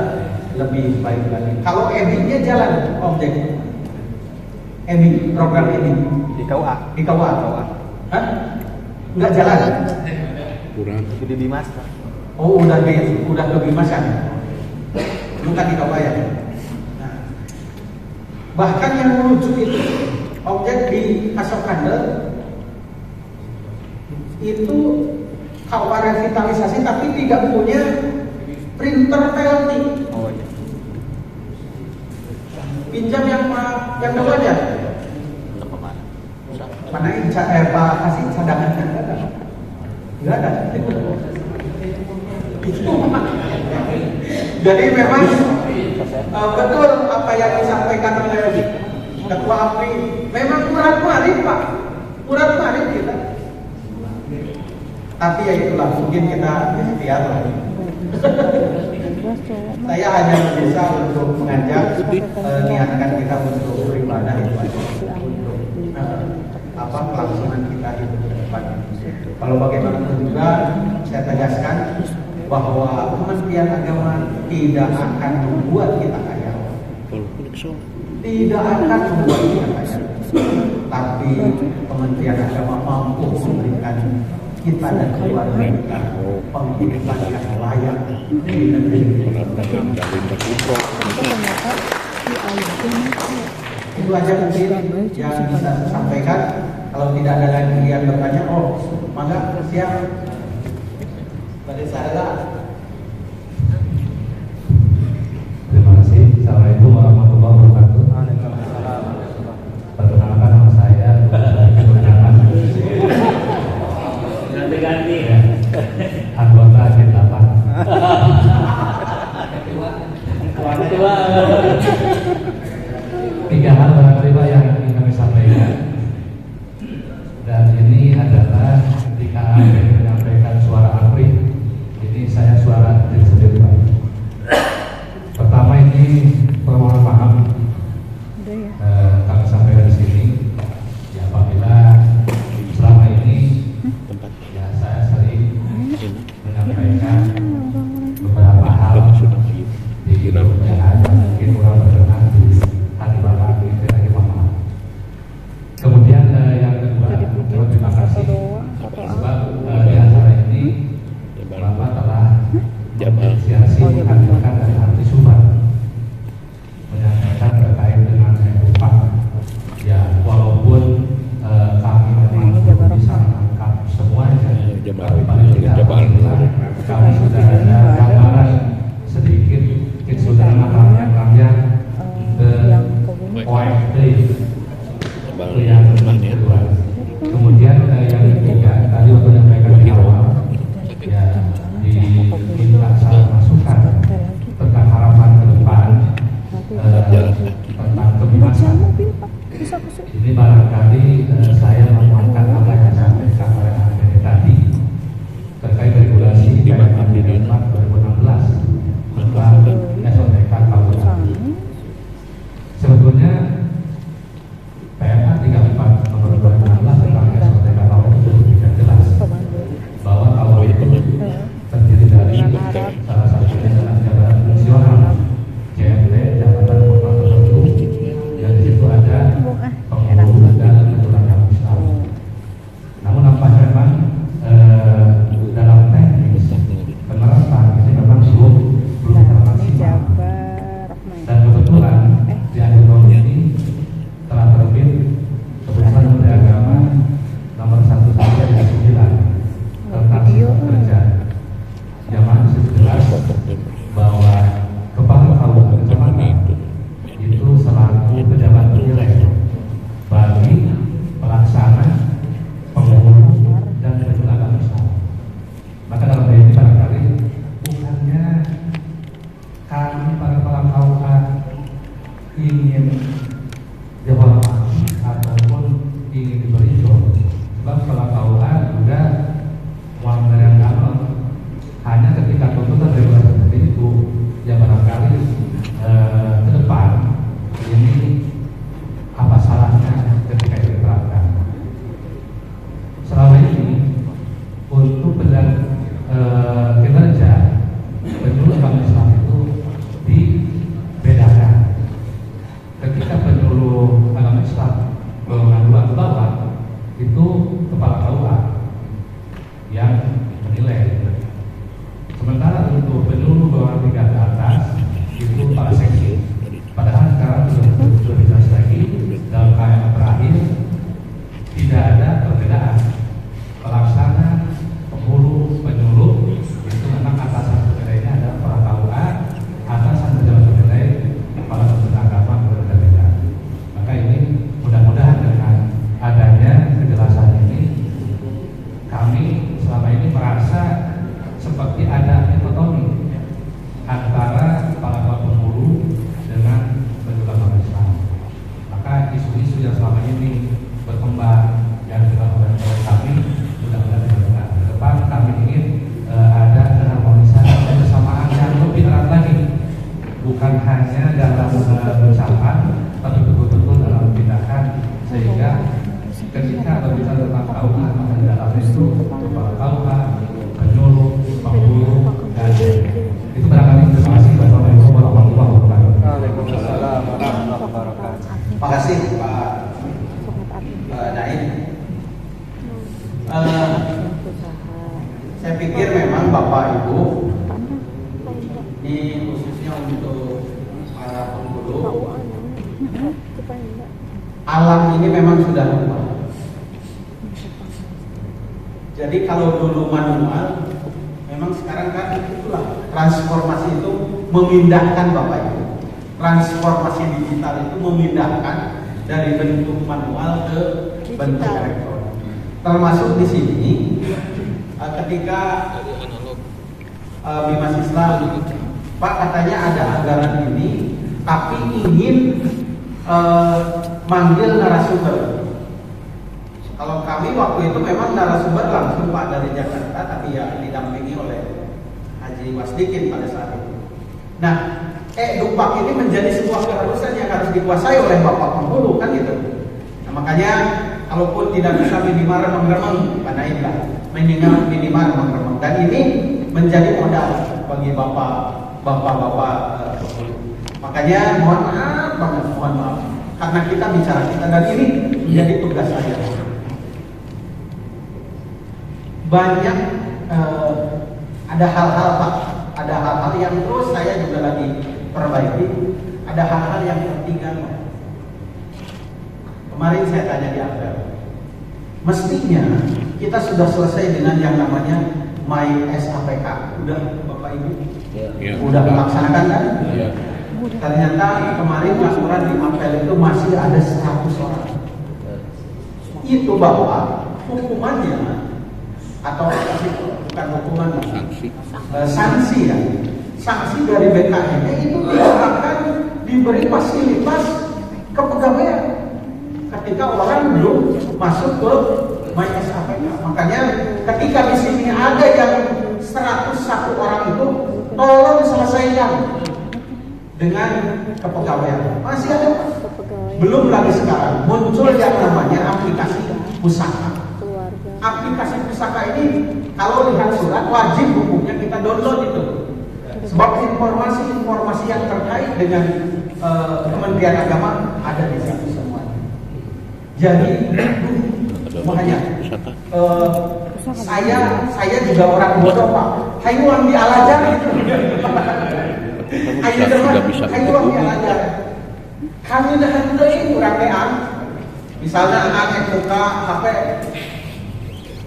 lebih baik lagi. Kalau EBI-nya jalan objek EBI, program ini Di KUA. di KUA. Hah? Nggak jalan? Kurang. Di Bimas. Oh udah ke Bimas kan? Bukan di KUA ya? Nah, bahkan yang merujuk itu objek di Kasokande itu KUA revitalisasi tapi tidak punya printer PLT. Oh iya. Pinjam yang dulu aja. Mana Pak kasih cadangan kan? Nggak ada. Jadi memang betul apa yang disampaikan oleh Ketua APRI. Memang kurang-kurang Pak. Kurang-kurang kita. Tapi ya itulah, mungkin kita ikhtiar lah. Saya hanya bisa untuk mengajak, niatkan kita untuk beribadah itu aja, untuk kelangsungan kita hidup ke depan. Kalau bagaimanapun juga saya tegaskan bahwa Kementerian Agama tidak akan membuat kita kaya. Tidak akan membuat kita kaya. Tapi Kementerian Agama mampu memberikan kita dan keluarga kita penghidupan yang layak di negeri ini. Itu aja mungkin yang bisa saya sampaikan. Kalau tidak ada lagi yang bertanya, maka siap. Pada saya. Terima kasih. Assalamualaikum warahmatullahi wabarakatuh. Perkenalkan nama saya Ganti-ganti. anggota G8. Ketua. 3 hal barangkali Pak yang ingin kami sampaikan. Dan ini adalah ketika menyampaikan suara APRI, ini saya suara diri sendiri Pak. Pertama ini permohonan maaf kami sampaikan di sini. Ya, apabila selama ini ya saya sering menyampaikan beberapa hal di hidup yang ada mungkin kurang berkenan di hati Bapak, kita mohon maaf. Kemudian yang kedua, terima kasih sebab di acara ini Bapak telah menginisiasi menghadirkan dari arti Sumbar menyampaikan terkait dengan EDUPAK. Ya, walaupun kami memang belum bisa menangkap semuanya, tapi paling tidak kami sudah ada gambaran sedikit, mungkin sudah ramai-ramai ke OFT itu yang kedua. Kemudian yang ketiga tadi waktu menyampaikan di awal ya diminta saran masukan tentang harapan ke depan tentang kebebasan. Ini barangkali saya menguatkan apa yang disampaikan oleh Anda tadi terkait regulasi di ingin dihormati ataupun ingin diberi contoh. Sebab kalau KUA juga uang dari agama hanya ketika tuntutan regulasi seperti itu, ya barangkali ke depan ini apa salahnya ketika itu diterapkan. Selama ini untuk kinerja penyuluh agama Islam itu dibedakan. Ketika penyuluh agama Islam golongan 2 ke bawah itu kepala KUA yang menilai. Sementara untuk penyuluh golongan 3 ke atas itu kepala seksi. Padahal sekarang sudah jelas lagi dalam KM terakhir tidak ada perbedaan. Pelaksana, pengurus, penyuluh itu memang atasan penilainya adalah para KUA, atasan pejabat penilai kepala pemerintah agama berbeda-beda. Maka ini mudah-mudahan dengan adanya kejelasan ini, kami selama ini merasa seperti ada dikotomi antara kepala pengurus dengan penyuluh agama Islam. Maka isu-isu yang selama ini berkembang yang dilakukan oleh kami mudah-mudahan dilakukan ke depan. Kami ingin ada harmonisasi dan kesamaan yang lebih erat lagi, bukan hanya dalam ucapan tapi betul-betul dalam tindakan, sehingga ketika berbicara tentang KUA maka di dalam itu kepala KUA, penyuluh, pengurus, dan itu barangkali. Terima kasih. Wassalamualaikum warahmatullahi wabarakatuh. Waalaikumsalam warahmatullahi wabarakatuh. Terima kasih Pak Naim. Saya pikir memang Bapak Ibu ini khususnya untuk para pengguru, alam ini memang sudah berubah. Jadi kalau dulu manual, memang sekarang kan itulah transformasi itu memindahkan Bapak Ibu. Transformasi digital itu memindahkan dari bentuk manual ke bentuk elektronik. Termasuk di sini ketika Bimas Islam, Pak katanya ada anggaran ini, tapi ingin manggil narasumber. Kalau kami waktu itu memang narasumber langsung Pak dari Jakarta, tapi ya didampingi oleh Haji Wasdikin pada saat itu. Nah, Dupak ini menjadi sebuah keharusan yang harus dikuasai oleh Bapak Penghulu, kan gitu. Nah, makanya kalaupun tidak bisa minimal remeng-remeng, karena inilah minimal remeng-remeng. Dan ini menjadi modal bagi bapak-bapak penghulu. Makanya mohon maaf banget, mohon maaf. Karena kita bicara kita dan ini menjadi tugas saya. Banyak ada hal-hal Pak, ada hal-hal yang terus saya juga lagi perbaiki, ada hal-hal yang tertinggal. Kemarin saya tanya di apel, mestinya kita sudah selesai dengan yang namanya My SAPK. Udah Bapak Ibu? Ya. Udah melaksanakan kan? Ya. Ternyata kemarin laporan di apel itu masih ada 100 orang. Itu bahwa hukumannya atau bukan hukuman, sanksi ya. Sanksi dari BKN itu tidak akan diberi fasilitas kepegawaian ketika orang belum masuk ke My SAPK. Makanya ketika di sini ada yang 101 orang itu, tolong selesaikan dengan kepegawaian. Masih ada Pak. Belum lagi sekarang muncul yang namanya aplikasi pusaka. Aplikasi pusaka ini kalau lihat surat wajib hukumnya kita download itu. Sebab informasi-informasi yang terkait dengan Kementerian Agama ada di situ semua. Jadi makanya saya juga orang bodoh Pak. Hayu ambil alajar itu. Hayu ambil alajar. Kami dah hentai kurang lean. Misalnya anak buka HP.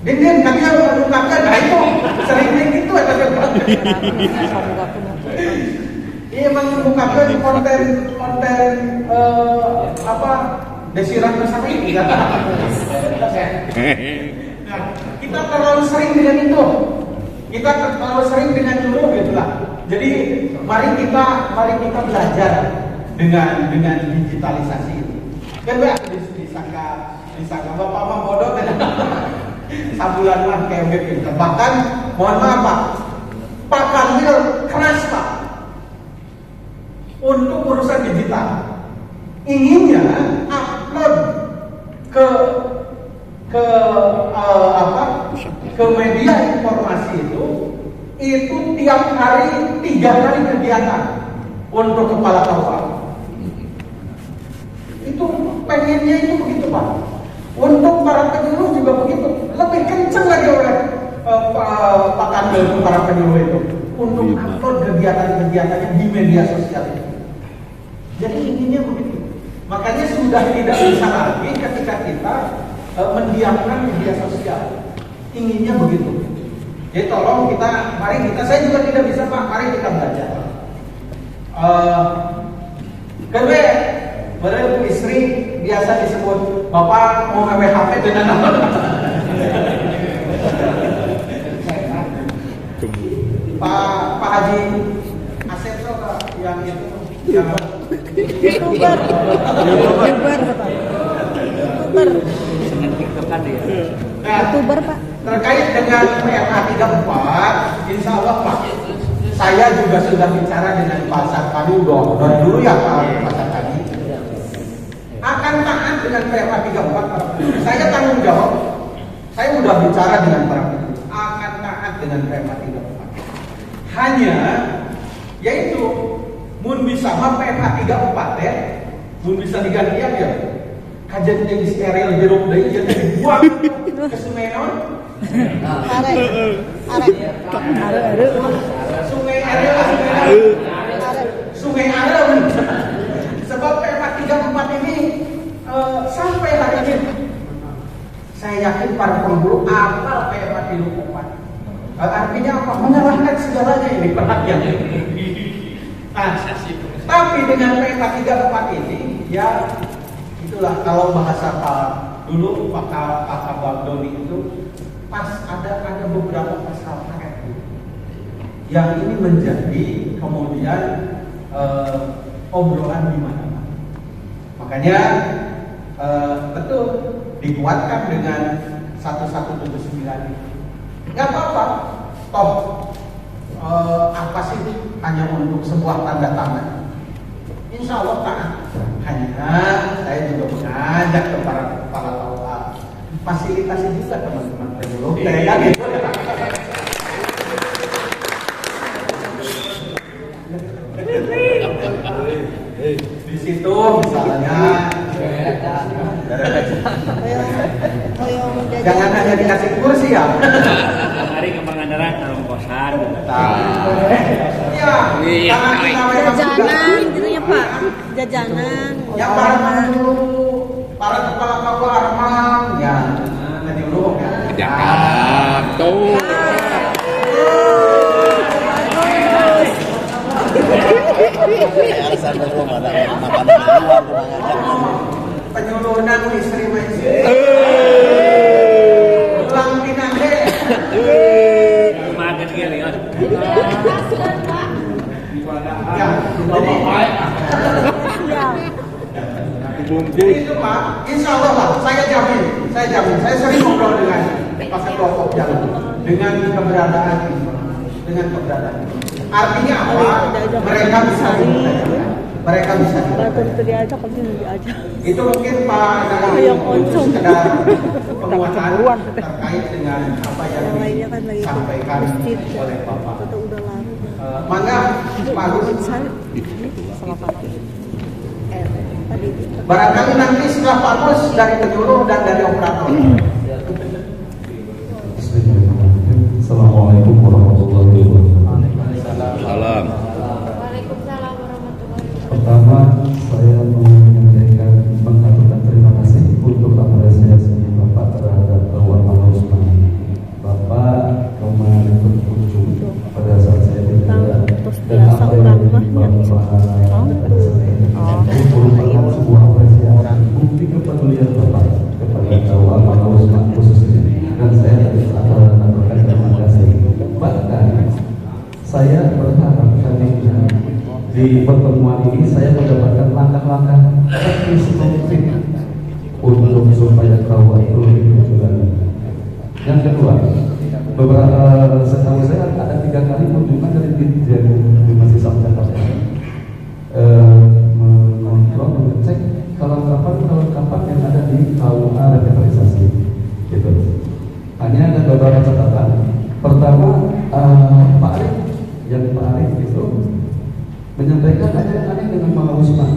Din, kami harus mengungkapkan, nah itu sering itu ada kan? Iya mengungkapkan konten apa desiran bersama ini. Nah, kita terlalu sering dengan itu, kita terlalu sering dengan dulu gitulah. Jadi mari kita belajar dengan digitalisasi itu. Kan disangka bapak mah bodoh kan. Sabulan mah kayak gitu. Bahkan mohon maaf Pak, Pak Kanwil keras Pak untuk urusan digital. Inginnya upload ke media informasi itu tiap hari 3 kali kegiatan untuk kepala KUA. Itu pengennya itu begitu Pak. Untuk para penyuluh juga begitu. Lebih kencang lagi oleh Pak Kanwil untuk para penyuluh itu untuk upload kegiatan-kegiatannya di media sosial itu. Jadi inginnya begitu. Makanya sudah tidak bisa lagi ketika kita mendiamkan media sosial. Inginnya begitu. Jadi tolong saya juga tidak bisa Pak, mari kita belajar. Kedua, benar istri biasa disebut Bapak mau ngambil HP dengan apa? Pak Haji Asep yang itu yang YouTuber Pak. Terkait dengan PMA 34, insya Allah Pak, saya juga sudah bicara dengan Pak Sarkadi dulu ya Pak Sarkadi akan taat dengan PMA 34 Pak. Saya tanggung jawab. Saya sudah bicara dengan para penduduk akan taat dengan PMA 34. Hanya yaitu mun bisa mah PMA 34 ya, mun bisa diganti ya. Kajian yang steril jeruk deui ieu teh dibuang ke sungai naon? Are. Sungai Are. Sebab PMA 34 ini sampai hari ini saya yakin para pemburu apal PMA 34. Artinya apa? Menyalahkan segalanya ini perhatian. Nah, tapi dengan PMA 34 ini ya itulah kalau bahasa Pak dulu Pak Abang Doni itu pas ada beberapa pasal karet yang ini menjadi kemudian obrolan di mana-mana. Makanya betul dikuatkan dengan 1179 ini. Nggak apa-apa, toh apa sih hanya untuk sebuah tanda tangan. Insya Allah taat. Hanya saya juga mengajak kepada kepala KUA fasilitasi juga teman-teman penyuluh. Kayak gitu. Di situ misalnya jangan hanya dikasih kursi ya. Hari ke Pangandaran kalau kosan. Iya. Jajanan gitu ya Pak. Jajanan. Ya para kepala KUA Armang ya tadi dulu ya. Jakarta. Penyuluhan istri masih. Ulang pinang deh. Makan sekali kan. Ya, jadi itu Pak, insya Allah Pak, saya jamin, saya sering ngobrol dengan Pak Ketua Pokja dengan keberadaan. Artinya apa? Mereka bisa Batur itu diajak, kok diajak. itu mungkin Pak Yang oncom. sekedar penguatan terkait dengan apa yang disampaikan oleh Bapak. Itu udah lama. Maka Pak Gus, Sama Pak. barangkali nanti setelah Pak Gus dari penyuluh dan dari operator. Assalamualaikum warahmatullahi wabarakatuh. Salam. Waalaikumsalam warahmatullahi wabarakatuh. Pertama, saya mau menyampaikan mengaturkan terima kasih untuk apresiasi Bapak terhadap Bapak Usman. Bapak kemarin berkunjung pada saat saya berjalan dan apa yang Bapak merupakan sebuah apresiasi bukti kepedulian Bapak kepada Bapak Usman khususnya, dan saya mengaturkan terima kasih. Bahkan saya berharap tadinya di pertemuan ini saya mendapatkan langkah-langkah teknis konkret untuk supaya KUA itu lebih berjalan. Yang kedua, beberapa setahu saya ada 3 kali kunjungan dari Dirjen Informasi Jakarta mengontrol, mengecek kelengkapan yang ada di KUA revitalisasi. Gitu. Hanya ada beberapa catatan. Pertama, Pak Arif itu menyampaikan ada yang aneh dengan Pak Usman.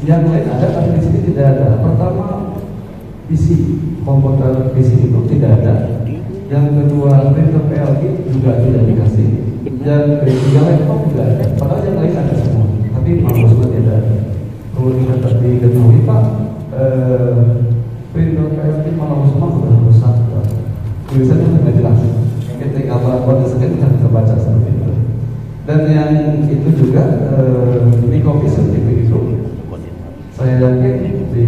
Yang lain ada, tapi di sini tidak ada. Pertama, isi komputer isi itu tidak ada. Yang kedua, printer PLG juga tidak dikasih. Yang ketiga, laptop juga ada. Padahal yang lain ada semua, tapi Pak Usman tidak ada. Perlu diketahui Pak, printer PLG Pak Usman sudah rusak. Tulisannya tidak jelas. Ketika apa-apa disebut tidak bisa baca seperti itu. Dan yang itu juga Microfiche TV itu saya yakin di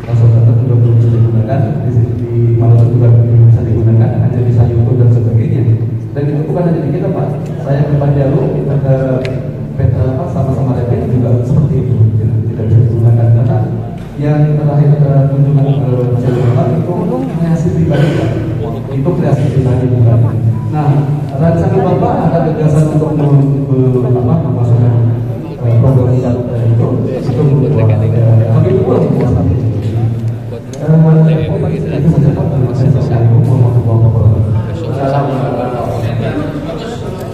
Kasosata juga belum bisa digunakan, di Malaysia juga belum bisa digunakan, hanya bisa YouTube dan sebagainya. Dan itu bukan hanya di kita Pak, saya ke Panjalu, kita ke sama-sama Repin juga seperti itu, tidak bisa digunakan. Karena yang terakhir kunjungan ke Jakarta itu kreasi pribadi Pak, itu kreasi pribadi bukan. Nah, rancangan Bapak ada gagasan untuk memasukkan program itu membuat kami pun membuat itu saja Pak. Terima kasih.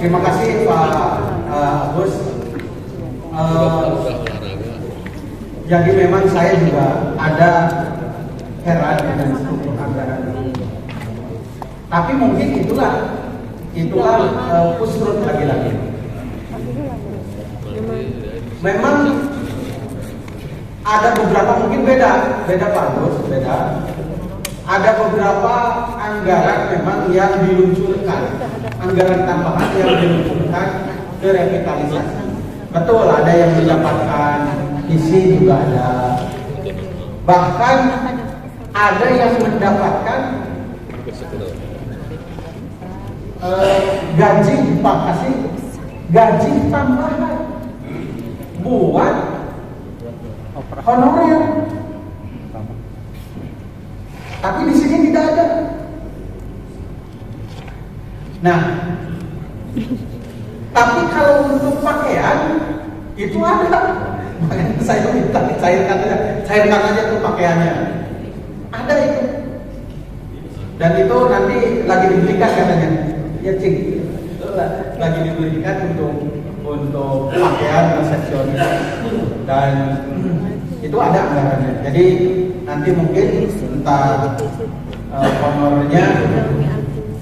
Terima kasih Pak Agus. Jadi memang saya juga ada heran dengan struktur anggaran ini. Tapi mungkin itulah usrut lagi-lagi. Memang ada beberapa mungkin beda Pak Agus, beda. Ada beberapa anggaran memang yang diluncurkan, anggaran tambahan yang diluncurkan ke revitalisasi. Betul, ada yang mendapatkan isi juga ada. Bahkan ada yang mendapatkan gaji, Pak kasih gaji tambahan buat honorer. Tapi di sini tidak ada. Nah, tapi kalau untuk pakaian itu ada. Makanya saya minta cairkan aja tuh pakaiannya. Ada itu. Dan itu nanti lagi dibelikan katanya. Ya cing, lagi dibelikan untuk pakaian resepsionis. Dan itu ada anggarannya. Jadi nanti mungkin entah honornya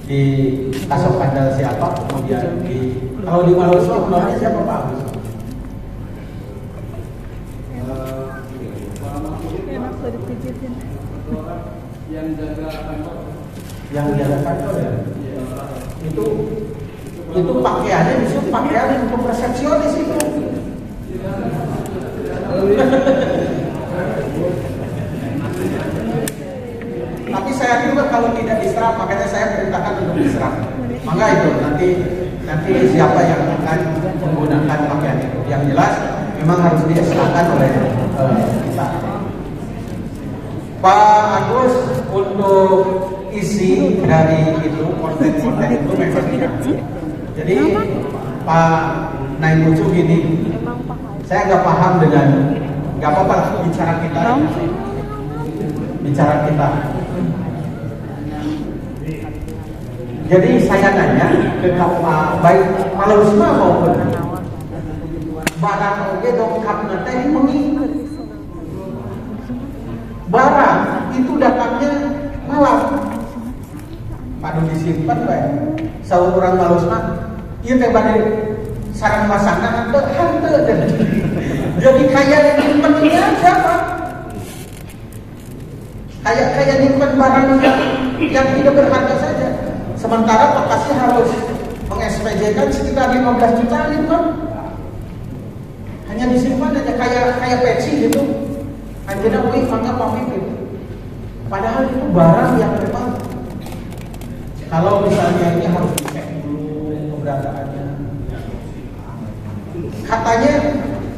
di Kasok Andal siapa, kemudian kalau di Malaysia honornya siapa Pak Agus? Yang jaga kantor ya. Itu pakaiannya disebut pakaian untuk resepsionis itu. Tapi saya juga kalau tidak diserap, makanya saya perintahkan untuk diserap. Maka itu nanti siapa yang akan menggunakan pakaian itu. Yang jelas memang harus diserahkan oleh kita. Pak Agus, untuk isi dari itu konten-konten itu memang tidak. Jadi Pak Naim Ucu gini, saya nggak paham dengan, nggak apa-apa bicara kita. Jadi saya nanya ke Pak, baik Malusma maupun barang oge dongkap nanti mengingat barang itu datangnya malam. Padu disimpan baik. Saur orang Malusma, ieu teh bade sareng masana henteu. Jadi kayak nyimpennya siapa? Kayak nyimpen barang yang tidak berharga saja. Sementara Pak Kasih harus meng-SPJ-kan sekitar 15 juta kan? Hanya disimpan aja kayak peci gitu. Akhirnya mangga pamit. Padahal itu barang yang memang kalau misalnya ini harus dicek dulu keberadaannya. katanya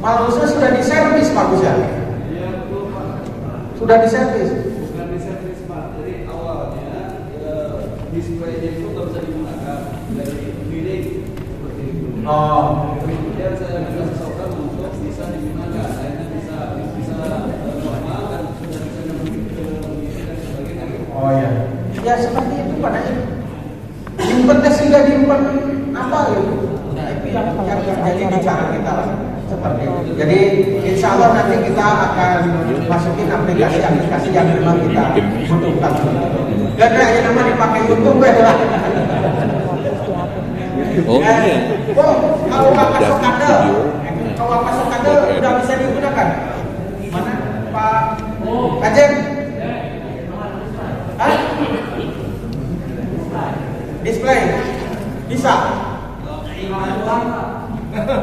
Malusa sudah diservis Pak Gus ya? Sudah diservis? Bukan diservis Pak, jadi awalnya displaynya itu nggak bisa digunakan dari feeding seperti itu. Oh. Kemudian saya minta seseorang untuk bisa digunakan, akhirnya bisa normal dan sudah bisa mengisi dan sebagainya. Oh ya, ya seperti itu Pak Naim. Nyimpennya sudah nyimpen apa gitu? Nah itu yang jadi bicara kita lah. Seperti itu. Jadi insya Allah nanti kita akan masukin aplikasi-aplikasi yang memang kita butuhkan. Dan yang nama dipakai YouTube ya lah. Kalau pasok kadal, udah bisa digunakan. Mana Pak Kajen? Hah? Display bisa.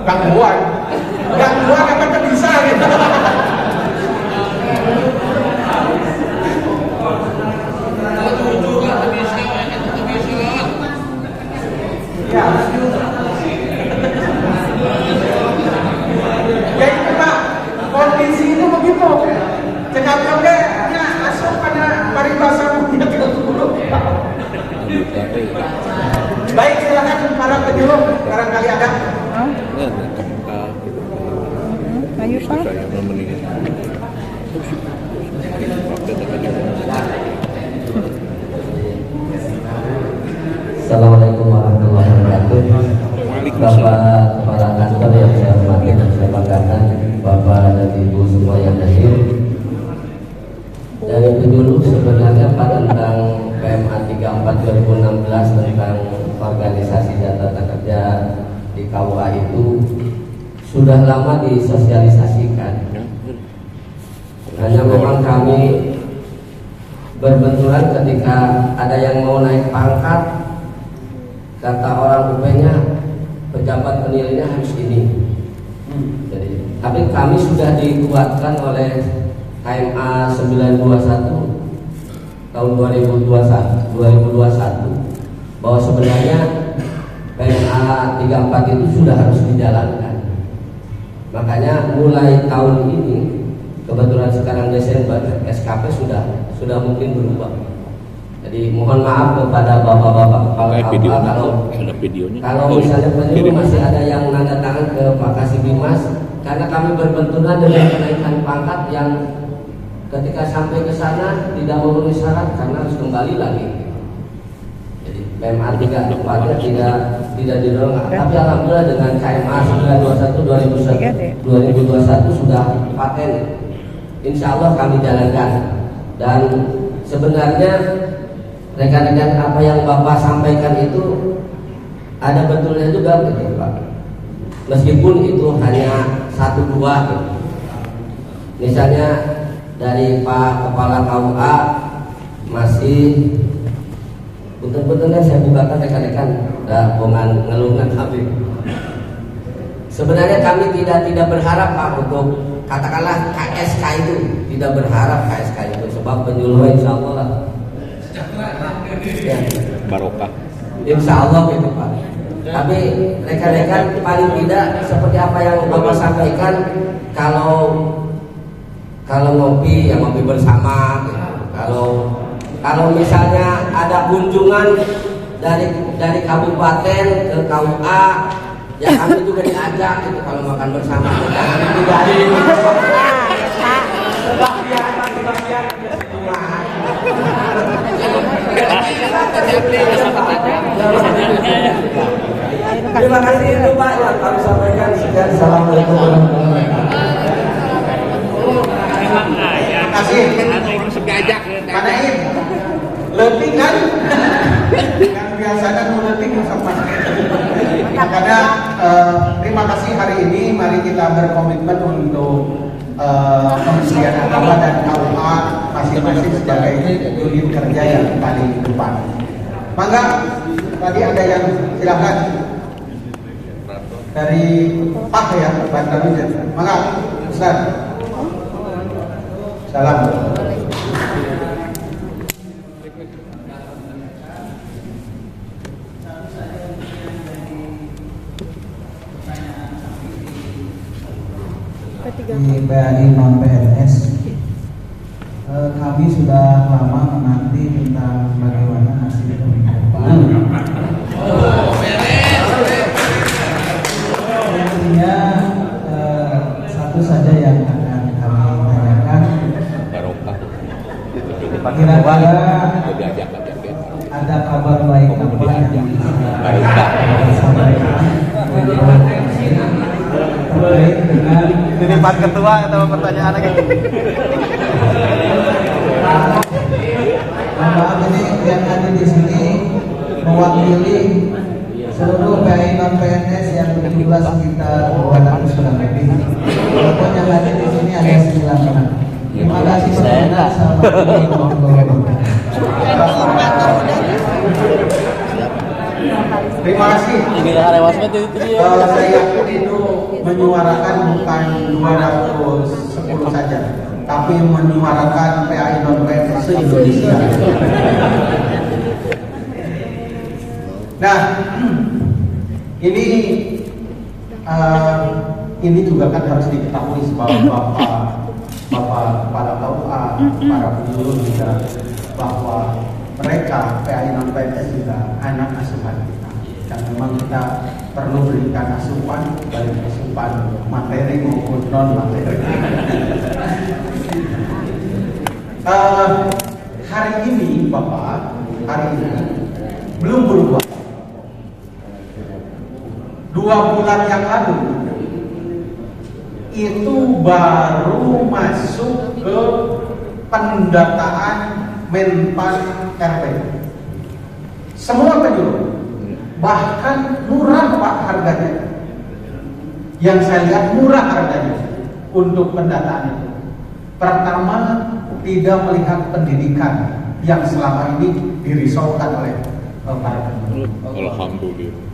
Gangguan apa tuh bisa gitu. Ya. Ya itu Pak, kondisi itu begitu. Cekap-cekapnya masuk pada paribasa punya 30. Baik, silakan para penyuluh barangkali ada. Assalamualaikum warahmatullahi wabarakatuh. Bapak Kepala Kantor yang saya hormati dan saya banggakan, Bapak dan Ibu semua yang hadir. Dari penyuluh sebenarnya Pak tentang PMA 34 2016 tentang organisasi dan tata kerja di KUA itu sudah lama disosialisasikan. Hanya memang kami berbenturan ketika ada yang mau naik pangkat, kata orang UP-nya pejabat penilainya harus ini. Jadi, tapi kami sudah dikuatkan oleh KMA 921 tahun 2021 bahwa sebenarnya PMA 34 itu sudah harus dijalankan. Makanya mulai tahun ini, kebetulan sekarang Desember, SKP sudah mungkin berubah. Jadi mohon maaf kepada bapak-bapak kepala KUA kalau misalnya penyuluh masih ada yang nanda tangan ke Pak Kasibimas, karena kami berbenturan dengan kenaikan pangkat yang ketika sampai ke sana tidak memenuhi syarat karena harus kembali lagi. Jadi PMA 34 tidak didorong, tapi alhamdulillah dengan KMA 921 2021 sudah paten. Insya Allah kami jalankan. Dan sebenarnya rekan-rekan apa yang Bapak sampaikan itu ada betulnya juga gitu Pak. Meskipun itu hanya 1-2 gitu. Misalnya dari Pak Kepala KUA masih betul-betulnya saya bukakan rekan-rekan bongan ngelungan kami. Sebenarnya kami tidak berharap Pak untuk katakanlah KSK itu, tidak berharap KSK itu sebab penyuluh insya Allah lah. Ya. Barokah. Insya Allah gitu Pak. Tapi rekan-rekan paling tidak seperti apa yang Bapak sampaikan, kalau ngopi ya ngopi bersama gitu. Kalau misalnya ada kunjungan dari kabupaten ke KUA, ya kami juga diajak gitu kalau makan bersama. Jangan dihindari. Terima kasih itu Pak yang kami sampaikan. Sekian, assalamualaikum warahmatullahi wabarakatuh. Terima kasih. Pak Naim, letih kan? Yang biasanya letih sama. Makanya terima kasih hari ini. Mari kita berkomitmen untuk Kementerian Agama dan KUA masing-masing sebagai unit kerja yang paling depan. Mangga, tadi ada yang silakan dari Pak ya, Bantar Wijen. Mangga, Ustaz. Salam. di PAI non PNS. Kami sudah lama menanti tentang bagaimana hasil pemilihan. Intinya satu saja yang akan kami tanyakan. Kira-kira ada kabar baik apa yang bisa disampaikan terkait dengan Ini Pak Ketua atau pertanyaan lagi? Maaf, ini yang ada di sini mewakili seluruh PAI non PNS yang berjumlah sekitar 200 orang lebih. Walaupun yang ada di sini ada 9 orang. Terima kasih banyak. Terima kasih. Saya yakin itu menyuarakan bukan 210 saja, tapi menyuarakan PAI non PNS se-Indonesia. Nah, ini juga kan harus diketahui bahwa Bapak kepala KUA, para penyuluh juga, bahwa mereka PAI non PNS juga anak asuhan kita, dan memang kita perlu berikan asupan, baik asupan materi maupun non materi. Hari ini Bapak, belum berubah. 2 bulan yang lalu itu baru masuk ke pendataan Menpan RP. Semua penyuluh, bahkan murah Pak harganya. Yang saya lihat murah harganya untuk pendataan itu. Pertama, tidak melihat pendidikan yang selama ini dirisaukan oleh para penyuluh. Alhamdulillah.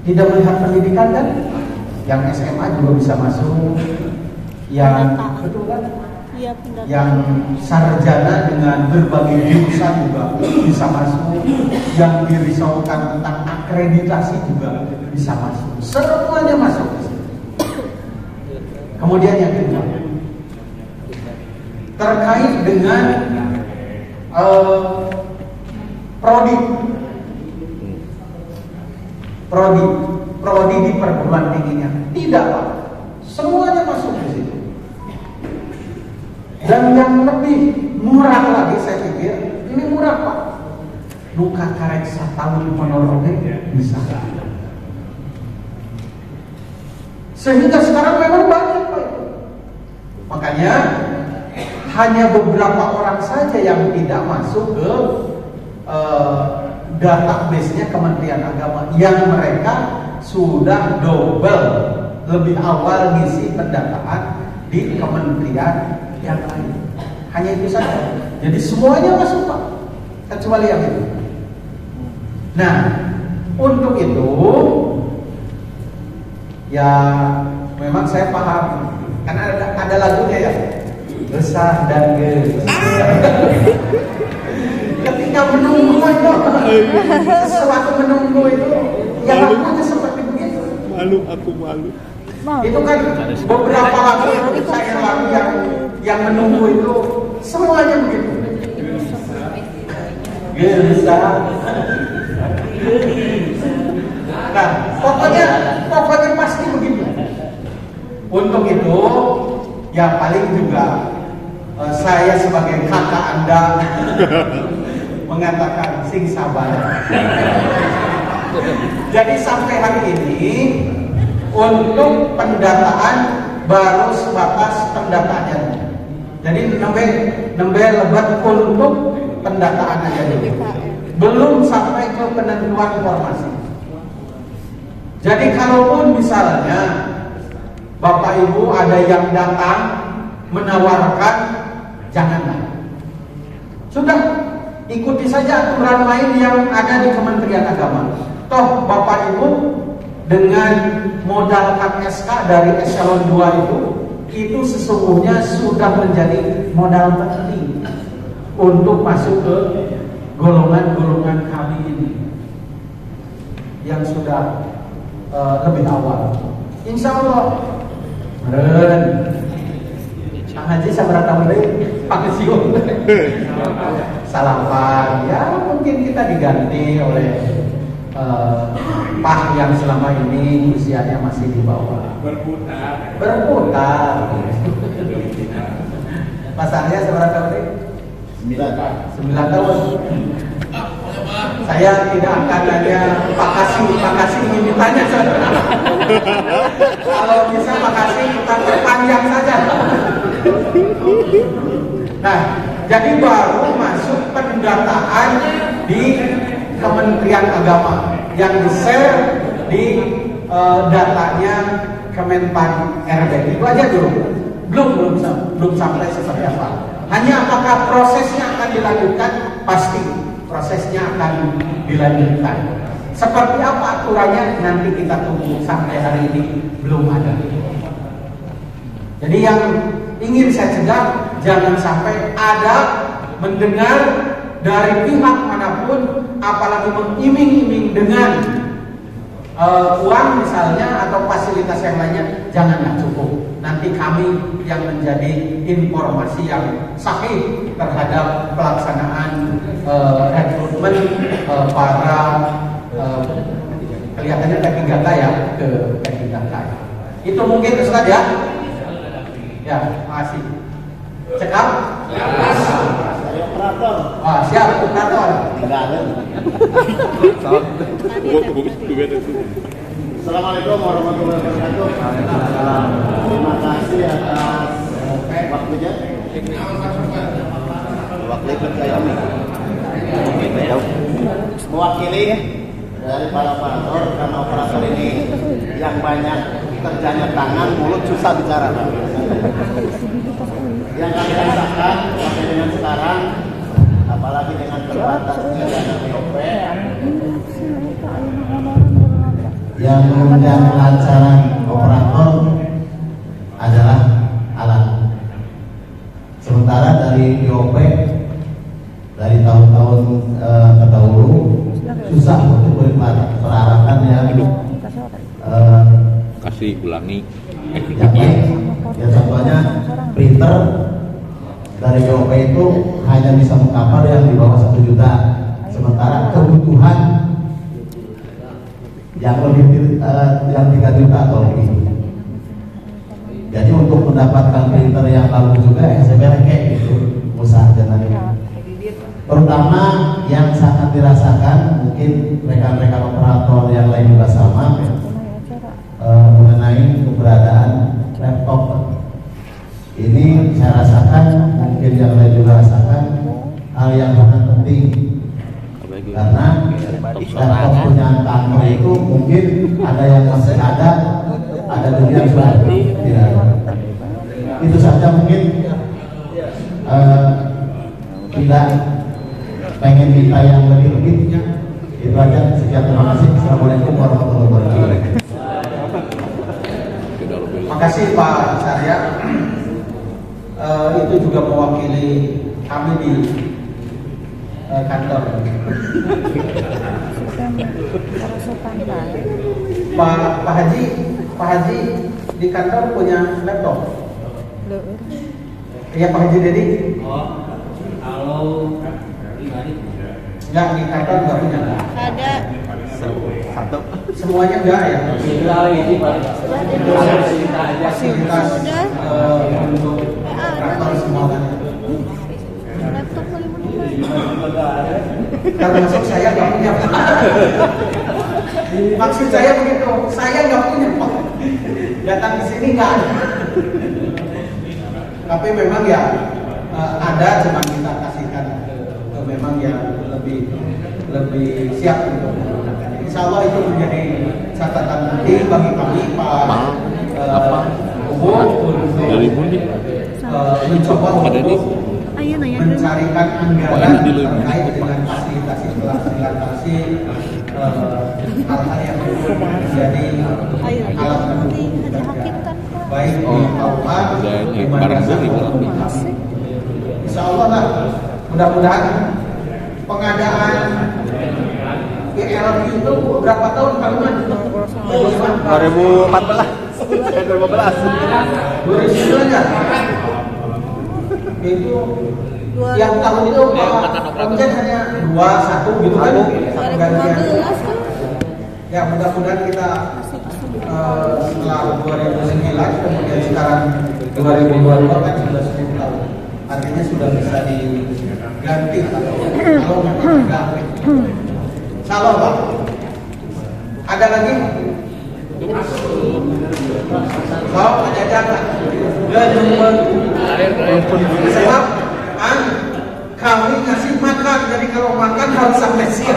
Tidak melihat pendidikan kan? Yang SMA juga bisa masuk, yang betul kan? Iya, Yang sarjana dengan berbagai jurusan juga bisa masuk, yang dirisaukan tentang akreditasi juga bisa masuk. Semuanya masuk. Kemudian yang kedua, terkait dengan prodi di perguruan tingginya tidak Pak, semuanya masuk di situ. Dan yang lebih murah lagi saya pikir, ini murah Pak, luka karek setahun menolongnya bisa. Sehingga sekarang memang banyak Pak. Makanya hanya beberapa orang saja yang tidak masuk ke database-nya Kementerian Agama, yang mereka sudah double lebih awal ngisi pendataan di kementerian yang lain. Hanya itu saja. Jadi semuanya masuk Pak, kecuali yang itu. Nah, untuk itu ya memang saya paham, karena ada lagunya ya, resah dan ketika menunggu itu, sesuatu menunggu itu, ya lagunya seperti begitu. Aku malu. Itu kan beberapa lagu yang menunggu itu semuanya begitu. Gelisah. Nah, pokoknya pasti begitu. Untuk itu, ya paling juga saya sebagai kakak Anda mengatakan sing sabar. Jadi sampai hari ini untuk pendataan baru sebatas pendataannya. Jadi nembe lebat untuk pendataan aja dulu. Belum sampai ke penentuan formasi. Jadi kalaupun misalnya Bapak Ibu ada yang datang menawarkan, janganlah. Sudah, ikuti saja aturan main yang ada di Kementerian Agama. Toh Bapak Ibu dengan modalkan SK dari eselon 2 itu sesungguhnya sudah menjadi modal penting untuk masuk ke golongan-golongan kami ini yang sudah lebih awal. Insya Allah Meren. Kang Haji sabar tahun deui pensiun. Salapan. Ya mungkin kita diganti oleh Pak yang selama ini usianya masih di bawah. Berputar. Mas Arya seberapa tahun ini? 9 tahun. Saya tidak akan nanya Pak Kasih ingin ditanya saudara. Kalau bisa Pak Kasih kita perpanjang saja. Nah, jadi baru masuk pendataan di Kementerian Agama yang di-share di datanya Kemenpan RB. Itu aja dulu. Belum sampai seperti apa. Hanya apakah prosesnya akan dilanjutkan? Pasti prosesnya akan dilanjutkan. Seperti apa aturannya nanti kita tunggu, sampai hari ini belum ada. Jadi yang ingin saya cegah, jangan sampai ada mendengar dari pihak manapun, apalagi mengiming-iming dengan uang misalnya atau fasilitas yang lainnya, janganlah cukup. Nanti kami yang menjadi informasi yang sahih terhadap pelaksanaan rekrutmen para kelihatannya P3K ya, ke P3K. Itu mungkin Ustaz ya. Ya, makasih. Cekap? Operator. Wah, siap operator. Assalamualaikum warahmatullahi wabarakatuh. Terima kasih atas waktunya. Mewakili dari para operator, karena operator ini yang banyak kerjanya tangan, mulut susah bicara. Yang kami rasakan sampai dengan sekarang, apalagi dengan terbatasnya dana BOP, yang menunjang kelancaran operator adalah alat. Sementara dari BOP dari tahun-tahun terdahulu susah untuk peralatan yang kasih ulangi. Yang baik. Ya contohnya printer dari BOP itu hanya bisa mengcover yang di bawah 1 juta. Sementara kebutuhan yang lebih yang 3 juta atau lebih. Jadi untuk mendapatkan printer yang bagus juga SBR kayak gitu usahakan. Terutama yang sangat dirasakan mungkin rekan-rekan operator yang lain juga sama mengenai keberadaan laptop. Ini saya rasakan, mungkin yang lain juga rasakan hal yang sangat penting. Karena laptop punya kantor itu mungkin ada yang masih ada juga yang sudah tidak ada. Itu saja mungkin tidak pengen minta yang lebih-lebih. Itu aja. Sekian, terima kasih. Assalamualaikum warahmatullahi wabarakatuh. Makasih Pak Sarya. Itu juga mewakili kami di kantor. Pak Haji di kantor punya laptop? Iya Pak Haji Dedi? Kalau pribadi enggak, di kantor enggak punya? Ada. Satu. Semuanya enggak ya? Sudah ini Pak. Fasilitas untuk operator semua kan? Laptop paling Termasuk saya nggak punya. Maksud saya begitu, saya nggak punya. Datang di sini nggak ada. Tapi memang ya ada, cuma kita kasihkan ke memang yang lebih siap untuk menggunakan. Insya Allah itu menjadi catatan nanti bagi kami Pak Ubu untuk mencoba untuk mencarikan anggaran terkait dengan fasilitasi hal-hal yang menjadi alat pendukung kerja, baik di KUA di madrasah maupun di kami. Insya Allah lah, mudah-mudahan pengadaan PLG itu berapa tahun Pak Iman? 2014. 2009 ya? Itu yang tahun itu Komjen hanya 21 gitu kan? 2015 kan? Ya mudah-mudahan kita setelah 2009 kemudian sekarang 2022 kan sudah 10 tahun. Artinya sudah bisa diganti kalau memang enggak. Salah Pak. Ada lagi? Kau ada jangan. Sebab kami kasih makan, jadi kalau makan harus sampai siang.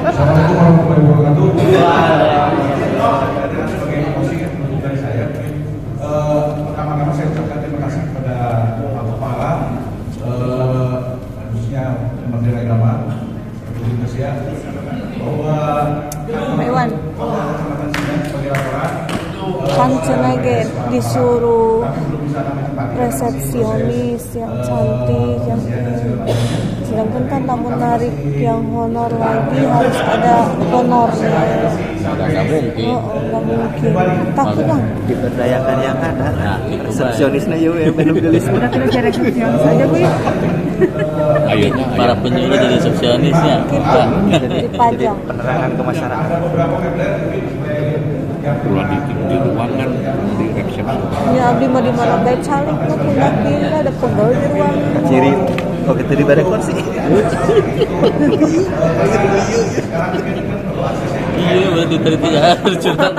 Assalamualaikum warahmatullahi wabarakatuh. Sebagai emosi dari saya, pertama-tama saya ucapkan terima kasih kepada Pak Kepala, khususnya Menteri Agama Republik Indonesia, bahwa Kecamatan Sindang sebagai laporan kan cenage disuruh resepsionis yang cantik yang sedangkan kan tamu menarik yang honor lagi harus ada honornya. Nggak mungkin. Nggak mungkin. Takut bang. Diberdayakan yang ada. Nah, resepsionisnya yuk ya belum gelis. Udah kita cari resepsionis aja bu. Akhirnya para penyuluh jadi resepsionisnya. Dipajang. Penerangan ke masyarakat. Pulang di ruangan di resepsi. Ya abdi mah di mana baik calik mah pindah-pindah ada pegel di ruangan. Ciri kok kita di bareng kursi. Iya berarti tadi harus curhat.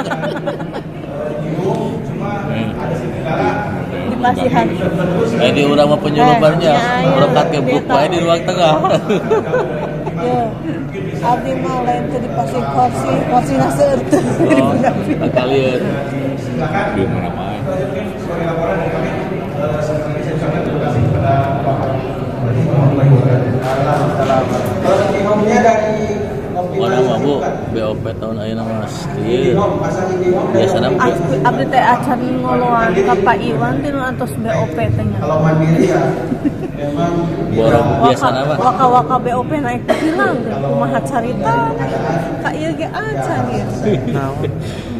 Di pasihan. Di urang mah penyuluh barnya berkat ke buku di ruang tengah. Ya. Abdi mah lain teh di pasir kursi nase eueuh. Kalian. Di mana-mana. sebagai laporan dari kami, sebenarnya saya ucapkan terima kasih kepada Bapak warahmatullahi wabarakatuh. Imamnya dari Mana mah bu, BOP tahun ayeuna Mas. Ieu. Biasana Abdi teh acan ngoloan ka Pak Iwan teh antos BOP teh nya. Kalau mandiri ya memang borong biasana mah. Waka-waka BOP naik hilang kumaha carita ka ieu ge acan ieu.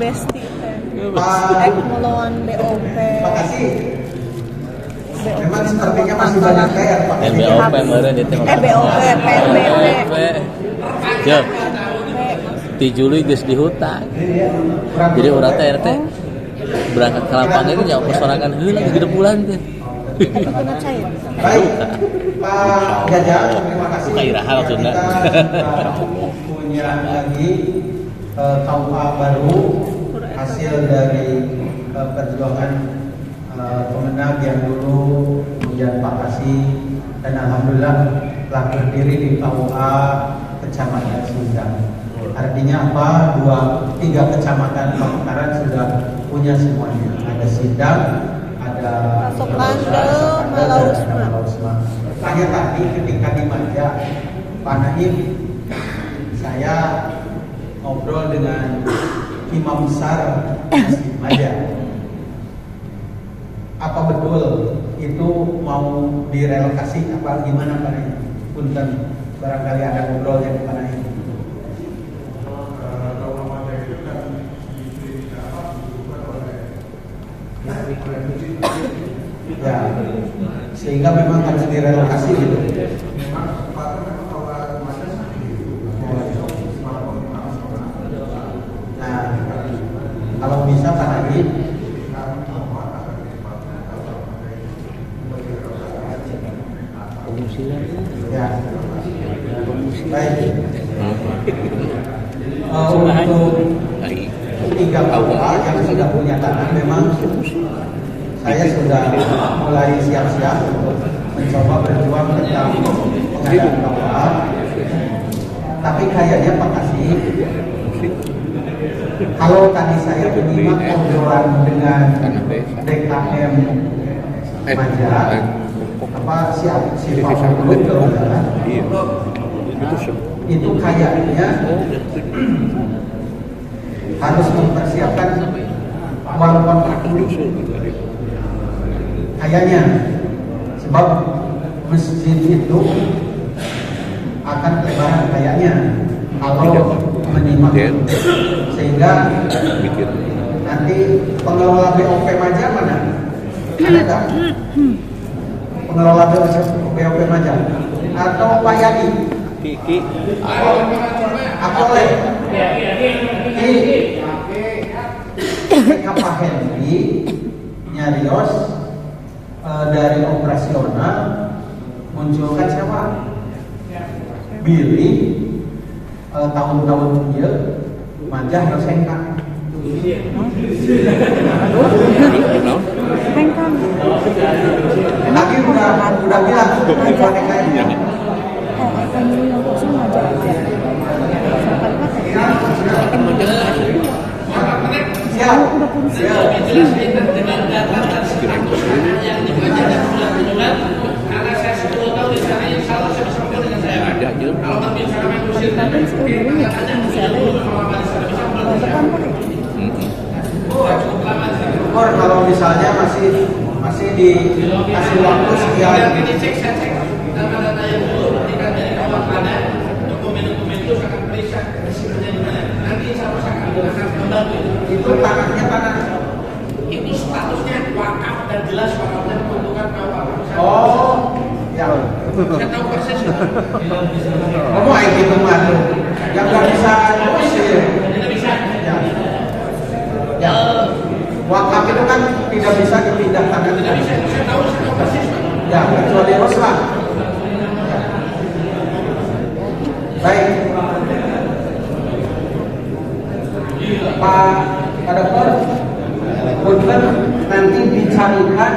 Besti teh. Ngoloan BOP. Makasih. Memang sepertinya masih banyak PR Pak. BOP meureun itu. BOP, PNBP. Ya. 7 Juli geus di hutan. Jadi urang teh RT berangkat ke lapangan itu nyawa persorangan heula geus 3 bulan teh. Tapi kena cair. Baik, Pak Jajang, terima kasih. Kairaha maksudna. Punya lagi KUA baru hasil dari perjuangan pemenang yang dulu kemudian Pak Kasih dan alhamdulillah telah berdiri di KUA Kecamatan Sindang. Artinya apa? 3 kecamatan Pamekaran sudah punya semuanya. Ada Sindang, ada Malausma. Hanya tadi ketika di Maja, Pak Naim, saya ngobrol dengan Imam besar Masjid Maja. Apa betul itu mau direlokasi apa gimana Pak Naim? Punten barangkali ada ngobrolnya di Pak Naim. Ya, sehingga memang harus direlokasi gitu. Nah, kalau bisa Pak Naim, ya, baik. Untuk 3 KUA yang sudah punya tanah memang saya sudah mulai siap-siap untuk mencoba berjuang tentang pengadaan KUA. Tapi kayaknya Pak Kasih, kalau tadi saya menyimak obrolan dengan DKM Maja, apa si Pak Mulu itu kayaknya harus mempersiapkan uang kontrak dulu. Kayaknya sebab masjid itu akan lebaran kayaknya kalau menyimak, sehingga nanti pengelola BOP Maja mana? Ada nggak? Pengelola BOP Maja atau Pak Yadi? Aku oleh Pak Henry nyarios dari operasional munculkan siapa? Billy tahun-tahun dia Maja harus hengkang. Hengkang. Lagi udah bilang hengkang. Pemilu yang kosong aja. Siap. Udah fungsi. Dengan data yang dibaca dan bulan karena saya 10 tahun di sana yang salah saya bisa dengan saya. Ada juga. Kalau tapi sekarang kusir tadi kita ada bisa Kalau misalnya masih dikasih waktu sekian. Saya cek data-data yang dulu ketika dari awal ada dokumen-dokumen itu akan periksa resikonya di mana. Nanti saya akan membantu itu tanahnya tanah. Ini statusnya wakaf dan jelas wakafnya peruntukan awal. Oh, ya. Saya tahu persisnya. Kamu kayak gitu malu. Yang nggak bisa usir. Tidak bisa. Ya. Wakaf itu kan tidak bisa dipindahkan. Tidak bisa. Saya tahu persis. Ya, kecuali Roslan. Ya. Baik. Pak Dokter, punten nanti dicarikan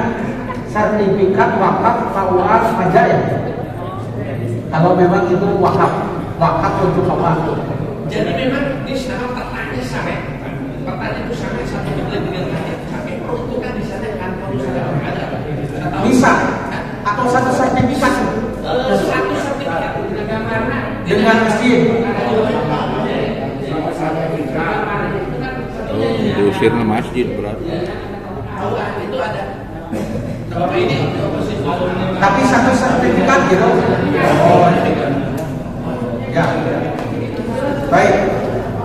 sertifikat wakaf KUA Maja ya. Kalau memang itu wakaf untuk apa? Jadi memang di sana petanya sama. Petanya itu sama satu dengan tapi peruntukan di sana kan ada. Bisa atau satu sertifikat? Satu sertifikat dengan masjid. Diusir ke masjid berarti. Itu ada. Tapi satu sertifikat gitu. Oh, ya. Baik,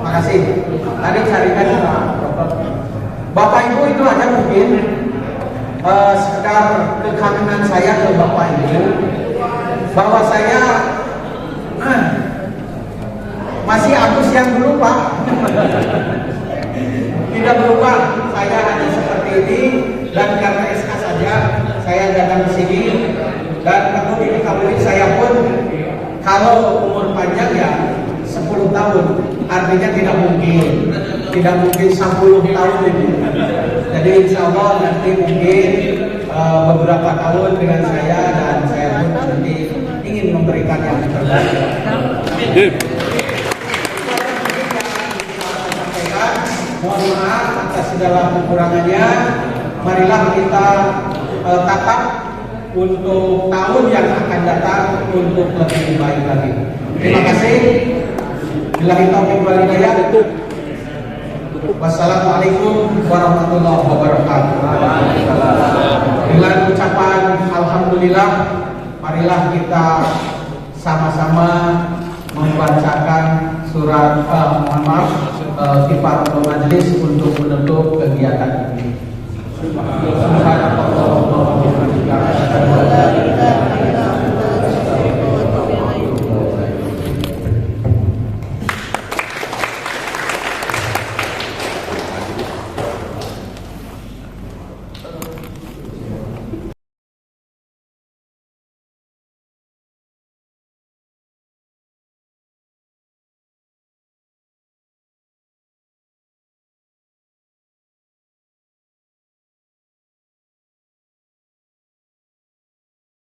makasih. Tadi carikan Bapak Ibu itu aja mungkin sekedar kekangenan saya ke Bapak Ibu bahwa saya masih Agus yang dulu Pak. Tidak berubah, saya hanya seperti ini dan karena SK saja saya datang ke sini dan perlu diketahui saya pun kalau umur panjang ya 10 tahun artinya tidak mungkin 10 tahun ini. Jadi insya Allah nanti mungkin beberapa tahun dengan saya dan saya pun nanti ingin memberikan yang terbaik. Mohon maaf atas segala kekurangannya. Marilah kita tatap untuk tahun yang akan datang untuk lebih baik lagi. Terima kasih. Billahi taufiq wal hidayah. Wassalamualaikum warahmatullahi wabarakatuh. Dengan ucapan alhamdulillah, marilah kita sama-sama membacakan surat kifatul majelis untuk menutup kegiatan ini.